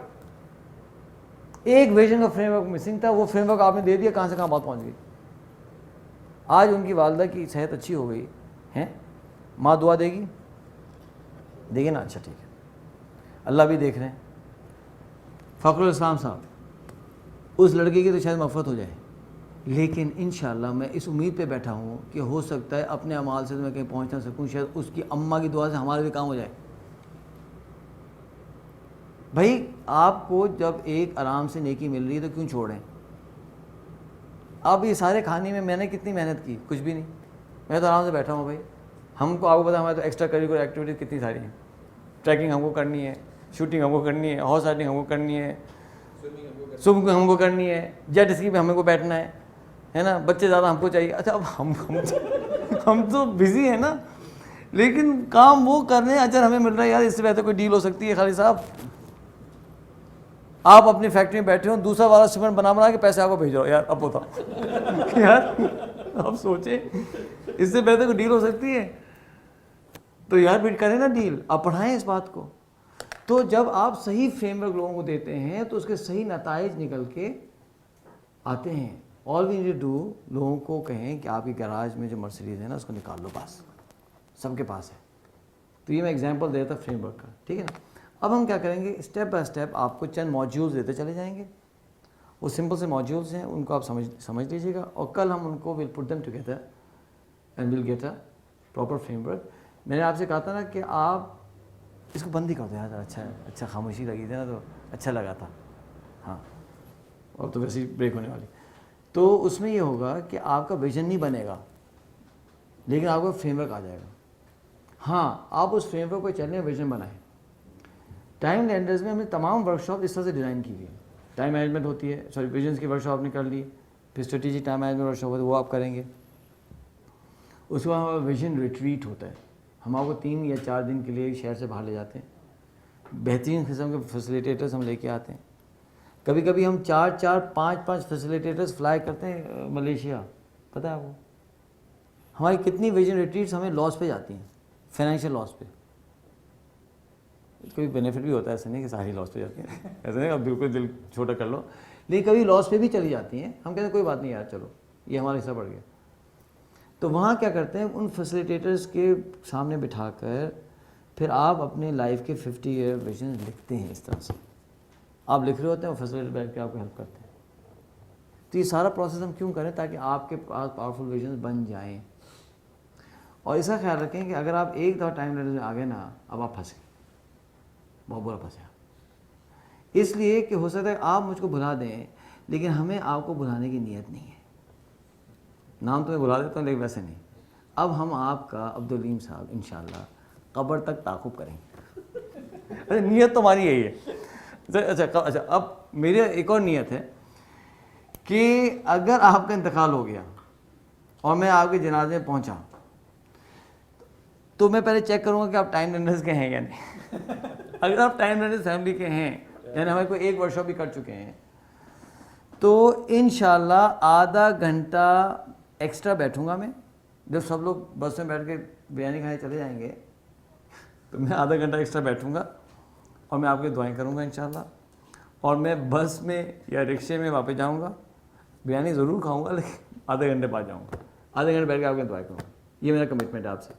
ایک ویژن کا فریم ورک مسنگ تھا, وہ فریم ورک آپ نے دے دیا, کہاں سے کہاں بات پہنچ گئی. آج ان کی والدہ کی صحت اچھی ہو گئی ہے, ماں دعا دے گی, دے گی نا, اچھا ٹھیک ہے, اللہ بھی دیکھ رہے ہیں. فخر الاسلام صاحب, اس لڑکے کی تو شاید مغفرت ہو جائے, لیکن انشاءاللہ میں اس امید پہ بیٹھا ہوں کہ ہو سکتا ہے اپنے اعمال سے میں کہیں پہنچ نہ سکوں, شاید اس کی اماں کی دعا سے ہمارے بھی کام ہو جائے. بھائی آپ کو جب ایک آرام سے نیکی مل رہی ہے تو کیوں چھوڑیں؟ اب یہ سارے کھانے میں نے کتنی محنت کی, کچھ بھی نہیں. میں تو آرام سے بیٹھا ہوں بھائی. ہم کو آپ کو پتا ہمارے تو ایکسٹرا کریکولر ایکٹیویٹیز کتنی ساری ہیں. ٹریکنگ ہم کو کرنی ہے, شوٹنگ ہم کو کرنی ہے, ہارس رائڈنگ ہم کو کرنی ہے, سوئمنگ ہم کو کرنی ہے, جیٹ اسکی پہ ہمیں کو بیٹھنا ہے نا. بچے زیادہ ہم کو چاہیے. اچھا اب ہم تو بزی ہیں نا, لیکن کام وہ کر رہے ہیں. اچھا ہمیں مل رہا ہے یار, اس سے بہتر کوئی ڈیل ہو سکتی ہے خالد صاحب. آپ اپنی فیکٹری میں بیٹھے ہوں, دوسرا والا سیمنٹ بنا کے پیسے آپ کو بھیج رہا ہو, یار اب ہوتا یار آپ سوچیں, اس سے بہتر کوئی ڈیل ہو سکتی ہے. تو یار پھر کریں نا ڈیل, آپ پڑھائیں اس بات کو. تو جب آپ صحیح فریم ورک لوگوں کو دیتے ہیں تو اس کے صحیح نتائج نکل کے آتے ہیں. آل وی نیڈ ٹو ڈو, لوگوں کو کہیں کہ آپ کی گراج میں جو مرسیڈیز ہے نا اس کو نکال لو, بس سب کے پاس ہے. تو یہ میں ایگزامپل دیتا فریم ورک کا, ٹھیک ہے نا. اب ہم کیا کریں گے, اسٹیپ بائی اسٹیپ آپ کو چند موڈیولز دیتے چلے جائیں گے. وہ سمپل سے موڈیولز ہیں, ان کو آپ سمجھ لیجیے گا, اور کل ہم ان کو will put them together and will get a proper framework. میں نے آپ سے کہا تھا نا کہ آپ اس کو بند ہی کر دو یار, اچھا خاموشی لگی تھی نا تو اچھا لگا تھا. ہاں, اور تو ویسے ہی بریک ہونے والی. تو اس میں یہ ہوگا کہ آپ کا ویژن نہیں بنے گا لیکن آپ کا فریم ورک آ جائے گا. ہاں, آپ اس فریم ورک پہ چلیں, ویژن بنائیں. ٹائم لینڈرز میں ہم نے تمام ورک شاپ اس طرح سے ڈیزائن کی ہوئی ہے. ٹائم مینجمنٹ ہوتی ہے, سوری ویژنس کی ورک شاپ نے کر لی, پھر strategy time management work shop ہوتی ہے وہ آپ کریں گے. اس کے بعد ہمارا ویژن ریٹریٹ ہوتا ہے, ہم آپ کو 3 یا 4 دن کے لیے شہر سے باہر لے جاتے ہیں. بہترین قسم کے فیسیلیٹیٹرز ہم لے کے آتے ہیں. کبھی کبھی ہم 4 5 فیسیلیٹیٹرز فلائی کرتے ہیں ملیشیا, پتہ ہے آپ کو ہماری کتنی ویژن ریٹریٹس ہمیں لاس پہ جاتی ہیں, فائنینشیل لاس پہ. کوئی بینیفٹ بھی ہوتا ہے, ایسا نہیں کہ ساری لاس پہ جاتی ہیں, ایسا نہیں اب بالکل دل چھوٹا کر لو, لیکن کبھی لاس پہ بھی چلی جاتی ہیں. ہم کہتے ہیں کوئی بات نہیں یار, چلو یہ ہمارا حصہ بڑھ گیا. تو وہاں کیا کرتے ہیں, ان فیسیلیٹیٹرز کے سامنے بٹھا کر پھر آپ اپنے لائف کے 50 ایئر ویژن لکھتے ہیں. اس طرح سے آپ لکھ رہے ہوتے ہیں, وہ فیسیلیٹیٹر بیٹھ کے آپ کو ہیلپ کرتے ہیں. تو یہ سارا پروسیس ہم کیوں کریں, تاکہ آپ کے پاس پاورفل ویژنز بن جائیں. اور اس کا خیال رکھیں کہ اگر آپ ایک دفعہ ٹائم لینڈر میں آ گئے نا, اب آپ پھنس گئے, بہت برا پھنسے. اس لیے کہ ہو سکتا ہے آپ مجھ کو بھلا دیں لیکن ہمیں آپ کو بھلانے کی نیت نہیں ہے. نام تو میں بلا دیتا ہوں لیکن ویسے نہیں. اب ہم آپ کا عبدالعلیم صاحب انشاءاللہ قبر تک تعاقب کریں گے. نیت تو ہماری یہی ہے. اچھا, اب میری ایک اور نیت ہے کہ اگر آپ کا انتقال ہو گیا اور میں آپ کے جنازے میں پہنچا تو میں پہلے چیک کروں گا کہ آپ ٹائم لینڈرز کے ہیں یا نہیں. اگر آپ ٹائم لینڈرز فیملی کے ہیں, یعنی ہمارے کوئی ایک ورک شاپ بھی کر چکے ہیں, تو انشاءاللہ آدھا گھنٹہ ایکسٹرا بیٹھوں گا. میں جب سب لوگ بس میں بیٹھ کے بریانی کھانے چلے جائیں گے تو میں آدھا گھنٹہ ایکسٹرا بیٹھوں گا اور میں آپ کی دعائیں کروں گا انشاءاللہ. اور میں بس میں یا رکشے میں واپس جاؤں گا, بریانی ضرور کھاؤں گا لیکن آدھے گھنٹے بعد جاؤں گا. آدھے گھنٹے بیٹھ کے آپ کی دعائیں کروں گا. یہ میرا کمٹمنٹ ہے آپ سے,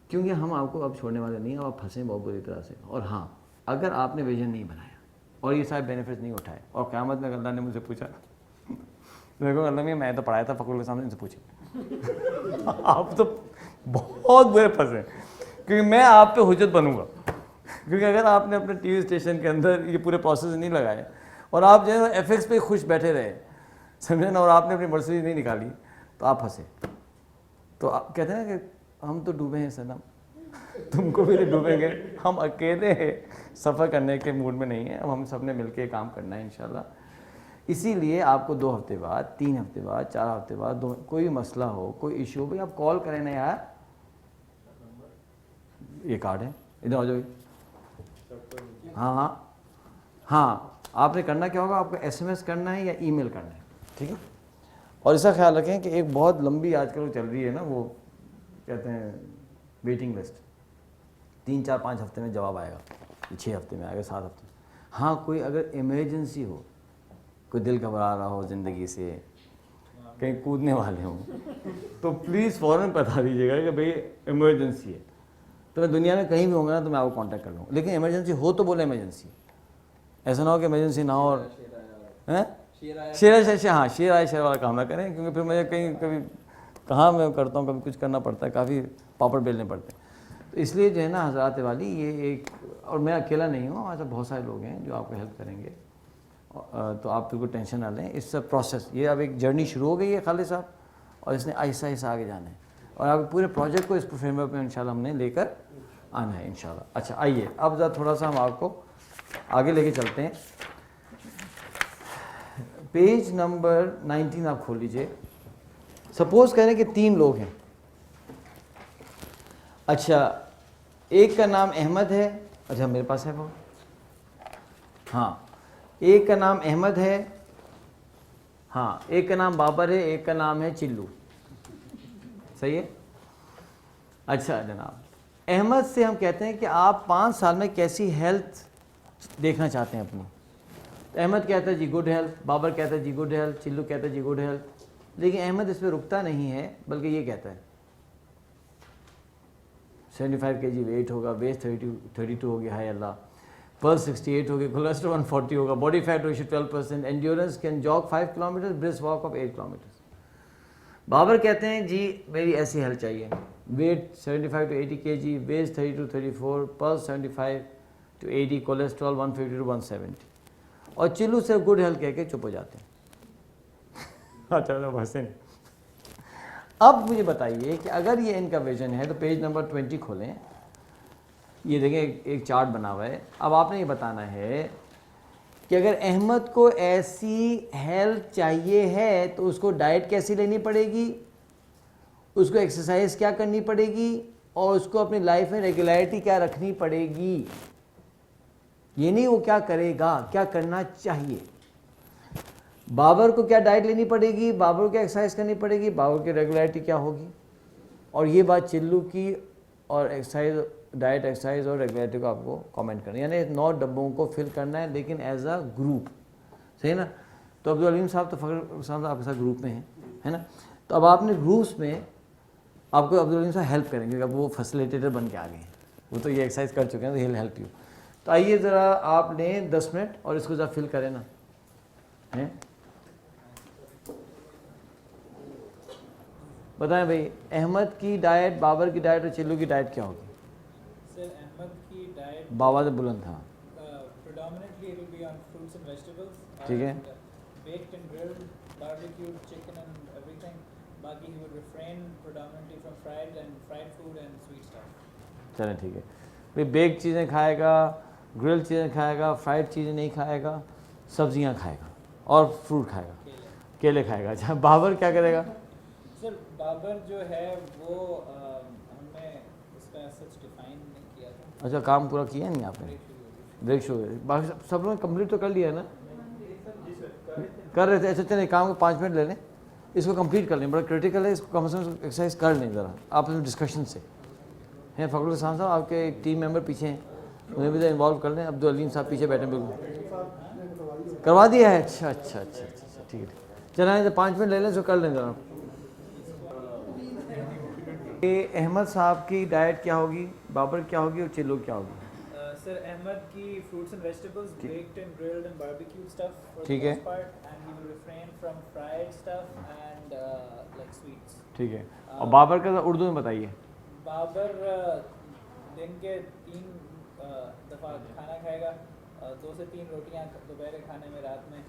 کیونکہ ہم آپ کو اب چھوڑنے والے نہیں ہیں. آپ پھنسیں بہت بری طرح سے. اور ہاں, اگر آپ نے ویژن نہیں بنایا اور یہ سارے بینیفٹس نہیں اٹھائے اور قیامت میں اللہ نے مجھ سے پوچھا, میرے کو اللہ میں تو پڑھایا تھا فخر کے سامنے, ان سے پوچھیں آپ تو بہت برے پھنسے, کیونکہ میں آپ پہ حجت بنوں گا. کیونکہ اگر آپ نے اپنے ٹی وی اسٹیشن کے اندر یہ پورے پروسیس نہیں لگائے اور آپ جو ہے ایف ایکس پہ خوش بیٹھے رہے, سمجھے نا, اور آپ نے اپنی مرسیڈیز نہیں نکالی تو آپ پھنسے. تو آپ کہتے ہیں کہ ہم تو ڈوبے ہیں صنم, تم کو بھی نہیں ڈوبیں گے. ہم اکیلے سفر کرنے کے موڈ میں نہیں ہیں, اب ہم سب نے مل کے کام کرنا ہے انشاءاللہ. اسی لیے آپ کو 2 ہفتے بعد, 3 ہفتے بعد, 4 ہفتے بعد کوئی مسئلہ ہو, کوئی ایشو ہو, بھائی آپ کال کریں نا یار, یہ کارڈ ہے, ادھر آ جاؤ. ہاں, آپ نے کرنا کیا ہوگا, آپ کو SMS کرنا ہے یا ای میل کرنا ہے, ٹھیک ہے. اور اس کا خیال رکھیں کہ ایک بہت لمبی آج کل چل رہی ہے نا, وہ کہتے ہیں ویٹنگ لسٹ. 3 4 5 ہفتے میں جواب آئے گا, 6 ہفتے میں آئے گا, 7 ہفتے میں. ہاں, کوئی اگر ایمرجنسی ہو, کوئی دل گھبرا رہا ہو زندگی سے, کہیں کودنے والے ہوں, تو پلیز فوراً بتا دیجیے گا کہ بھئی ایمرجنسی ہے. تو میں دنیا میں کہیں بھی ہوں گا نا تو میں آپ کو کانٹیکٹ کر لوں گا, لیکن ایمرجنسی ہو تو بولے ایمرجنسی. ایسا نہ ہو کہ ایمرجنسی نہ ہو اور شیر آئے شیر والا کام نہ کریں, کیونکہ پھر مجھے کہیں کبھی کہاں میں کرتا ہوں, کبھی کچھ کرنا پڑتا ہے, کافی پاپڑ بیلنے پڑتے ہیں. تو اس لیے جو ہے نا حضرات والی یہ ایک, اور میں اکیلا نہیں ہوں, ہمارے ساتھ بہت سارے لوگ ہیں جو آپ کو ہیلپ کریں گے. تو آپ بالکل ٹینشن نہ لیں. اس پروسیس, یہ اب ایک جرنی شروع ہو گئی ہے خالد صاحب, اور اس نے آہستہ آہستہ آگے جانا ہے, اور آپ پورے پروجیکٹ کو اس فریم ورک میں انشاءاللہ ہم نے لے کر آنا ہے انشاءاللہ. اچھا آئیے اب ذرا تھوڑا سا ہم آپ کو آگے لے کے چلتے ہیں. پیج نمبر 19 آپ کھول لیجئے. سپوز کریں کہ 3 لوگ ہیں. اچھا, ایک کا نام احمد ہے. اچھا میرے پاس ہے وہ, ہاں, ایک کا نام احمد ہے, ہاں, ایک کا نام بابر ہے, ایک کا نام ہے چلو, صحیح ہے. اچھا جناب, احمد سے ہم کہتے ہیں کہ آپ 5 سال میں کیسی ہیلتھ دیکھنا چاہتے ہیں اپنی. تو احمد کہتا ہے جی گڈ ہیلتھ, بابر کہتا ہے جی گڈ ہیلتھ, چلو کہتا ہے جی گڈ ہیلتھ. لیکن احمد اس پہ رکتا نہیں ہے, بلکہ یہ کہتا ہے 75 kg ویٹ ہوگا, ویسٹ 32 ہو گیا, ہائے اللہ, پلس 68 ہو گیا, کولیسٹرول 140 ہوگا, body fat ratio 12%, endurance can jog 5 kilometre, brisk walk of 8 kilometre. Babar کہتے ہیں جی میری ایسی ہیلتھ چاہیے, weight 75 to 80 kg, waist 30 to 34, pulse 75 to 80, cholesterol 150 to 170. اور چلو سے گڈ ہیلتھ کہہ کے چپ ہو جاتے ہیں. اچھا بس نہیں. اب مجھے بتائیے کہ اگر یہ ان کا ویژن ہے تو پیج نمبر 20 کھولیں, یہ دیکھیں ایک چارٹ بنا ہوا ہے. اب آپ نے یہ بتانا ہے کہ اگر احمد کو ایسی ہیلتھ چاہیے ہے تو اس کو ڈائٹ کیسی لینی پڑے گی, اس کو ایکسرسائز کیا کرنی پڑے گی, اور اس کو اپنی لائف میں ریگولیرٹی کیا رکھنی پڑے گی. یہ نہیں وہ کیا کرے گا, کیا کرنا چاہیے. بابر کو کیا ڈائٹ لینی پڑے گی, بابر کو کیا ایکسرسائز کرنی پڑے گی, بابر کی ریگولیرٹی کیا ہوگی. اور یہ بات چلو کی اور ایکسرسائز, ڈائٹ, ایکسرسائز اور ریگولیرٹی کو آپ کو کامنٹ کرنا ہے, یعنی 9 ڈبوں کو فل کرنا ہے, لیکن ایز اے گروپ. صحیح نا. تو عبدالعلیم صاحب تو فخر صاحب آپ کے ساتھ گروپ میں ہیں, ہے نا. تو اب آپ نے گروپس میں آپ کو عبدالعلیم صاحب ہیلپ کریں گے, اب وہ فیسیلیٹیٹر بن کے آ گئے ہیں, وہ تو یہ ایکسرسائز کر چکے ہیں, تو ہیل ہیلپ یو. تو آئیے ذرا آپ لیں 10 منٹ اور اس کو ذرا فل کریں نا. بتائیں بھائی, احمد کی ڈائٹ, بابر کی ڈائٹ اور چلو کی ڈائٹ کیا ہوگی. سر احمد کی ڈائٹ باواز بلند تھا. predominantly it will be on fruits and vegetables. ٹھیک ہے. Baked and grilled, barbecued chicken and everything. باقی he would refrain predominantly from fried food and sweet stuff. چلیں ٹھیک ہے بھائی. بیک چیزیں کھائے گا, گرل چیزیں کھائے گا, فرائڈ چیزیں نہیں کھائے گا, سبزیاں کھائے گا اور فروٹ کھائے گا, کیلے کھائے گا. اچھا بابر کیا کرے گا. سر بابر جو ہے وہ ہم نے اس کا سچ ڈیفائن نہیں کیا تھا. اچھا کام پورا کیا نہیں آپ نے, بریک شو باقی سب لوگوں نے کمپلیٹ تو کر لیا ہے نا, کر رہے تھے. اچھا چلیں کام کو 5 منٹ لے لیں, اس کو کمپلیٹ کر لیں, بڑا کرٹیکل ہے, اس کو کم سے کم ایکسرسائز کر لیں ذرا آپ ڈسکشن سے. ہیں فخر الحسن صاحب آپ کے ایک ٹیم ممبر پیچھے ہیں, انہیں بھی انوالو کر لیں. عبدالعلیم صاحب پیچھے بیٹھے, بالکل کروا دیا ہے. اچھا اچھا اچھا اچھا ٹھیک ہے. چلیں 5 منٹ لے لیں, اس کو کر لیں ذرا. احمد صاحب کی ڈائٹ کیا ہوگی, بابر کیا ہوگی اور چلو کیا ہوگی. سر احمد کی fruits and vegetables, baked and grilled and barbecued stuff for the ٹھیک ہے. most part, and he will refrain from fried stuff and like sweets. ٹھیک ہے. اور بابر کا اردو میں بتائیے. بابر دن کے 3 دفعہ کھانا کھائے گا, 2 سے 3 روٹیاں دوپہر کے کھانے میں, رات میں.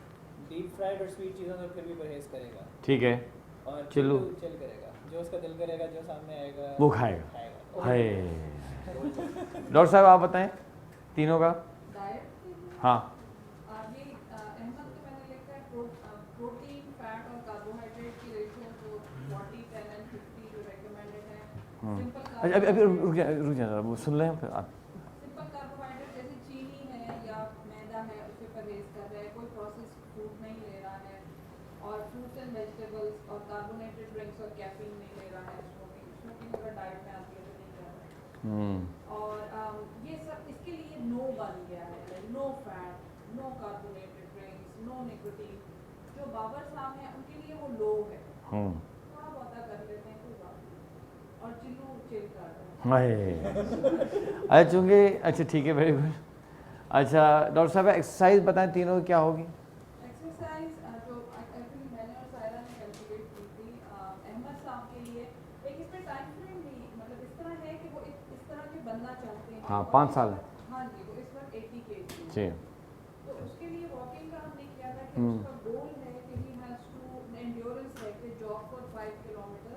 ڈیپ فرائڈ اور سویٹ چیزوں سے پھر بھی پرہیز کرے گا. ٹھیک ہے. اور چلو چل کرے گا, جو اس کا دل کرے گا, جو سامنے آئے گا وہ کھائے گا. ہے ڈاکٹر صاحب آپ بتائیں تینوں کا. ہاں احمد کو میں نے لکھا ہے پروٹین, فیٹ اور کاربوہائیڈریٹ کی ریشو جو 40, 10 and 50 جو ریکمینڈڈ ہے. ابھی رک جائیں ذرا, وہ سن لیں پھر آپ. سمپل کاربوہائیڈریٹ جیسے چینی ہے یا میدا ہے, اس سے پرہیز کر رہا ہے, کوئی پروسیس فوڈ نہیں لے رہا ہے, اور فروٹس اینڈ ویجیٹیبلس اور کاربونیٹڈ ڈرنکس اور کیفین نہیں لے رہا ہے. اسموکنگ اگر ڈائٹ میں آتی ہے تو نہیں کر رہا ہے. اور یہ سب اس کے لیے نو بن گیا ہے, نو فیٹ, نو کاربونیٹڈ ڈرنکس, نو نکوٹین. جو بابر صاحب ہیں ان کے لیے وہ لو ہے, تھوڑا بہت کر لیتے ہیں کوئی بات نہیں, اور چلو چل کر رہے ہیں. اچھا چونکہ اچھا ٹھیک ہے, ویری گڈ. اچھا ڈاکٹر صاحب ایکسرسائز بتائیں تینوں کیا ہوگی. ایکسرسائز جو ایکچولی میں نے اور سائرہ نے کیلکولیٹ کی تھی احمد صاحب کے لیے, ایک اس میں ٹائم فریم بھی مطلب اس طرح ہے کہ وہ اس طرح کے بننا چاہتے ہیں. ہاں 5 سال. ہاں جی, وہ اس وقت 80 kg. جی. تو اس کے لیے واکنگ کا ہم نے کیا تھا کہ اس کا گول ہے کہ ہی ہیز ٹو اینڈیورنس ہے کہ جاگ فار 5 کلومیٹر.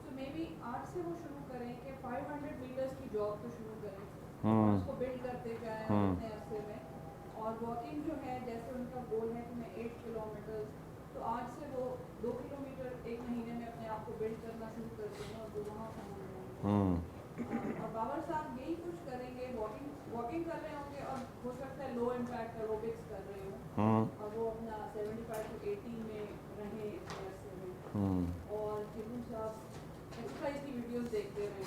تو مے بی 8 سے وہ شروع کریں کہ 500 میٹرز کی جاگ تو شروع کریں, اور اس کو بلڈ کرتے جائیں اتنے عرصے میں. اور واکنگ جو ہے جیسے ان کا گول ہے کہ میں 8 کلومیٹر, تو آج سے وہ 2 کلومیٹر ایک مہینے میں اپنے آپ کو بلڈ کرنا شروع کر دیں گے, اور وہ وہاں پہنچ جائیں گے. اور بابر صاحب یہی کچھ کریں گے, واکنگ کر رہے ہوں گے, اور ہو سکتا ہے لو امپیکٹ ایروبکس کر رہے ہوں, اور وہ اپنا 75 to 80 میں رہیں اس عرصے میں. اور چلو صاحب ایکسرسائز کی ویڈیوز دیکھتے رہیں.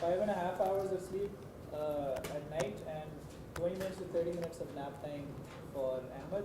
5.5 hours of sleep at night and 20 minutes to 30 minutes of nap time for Ahmed.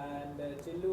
and Chillu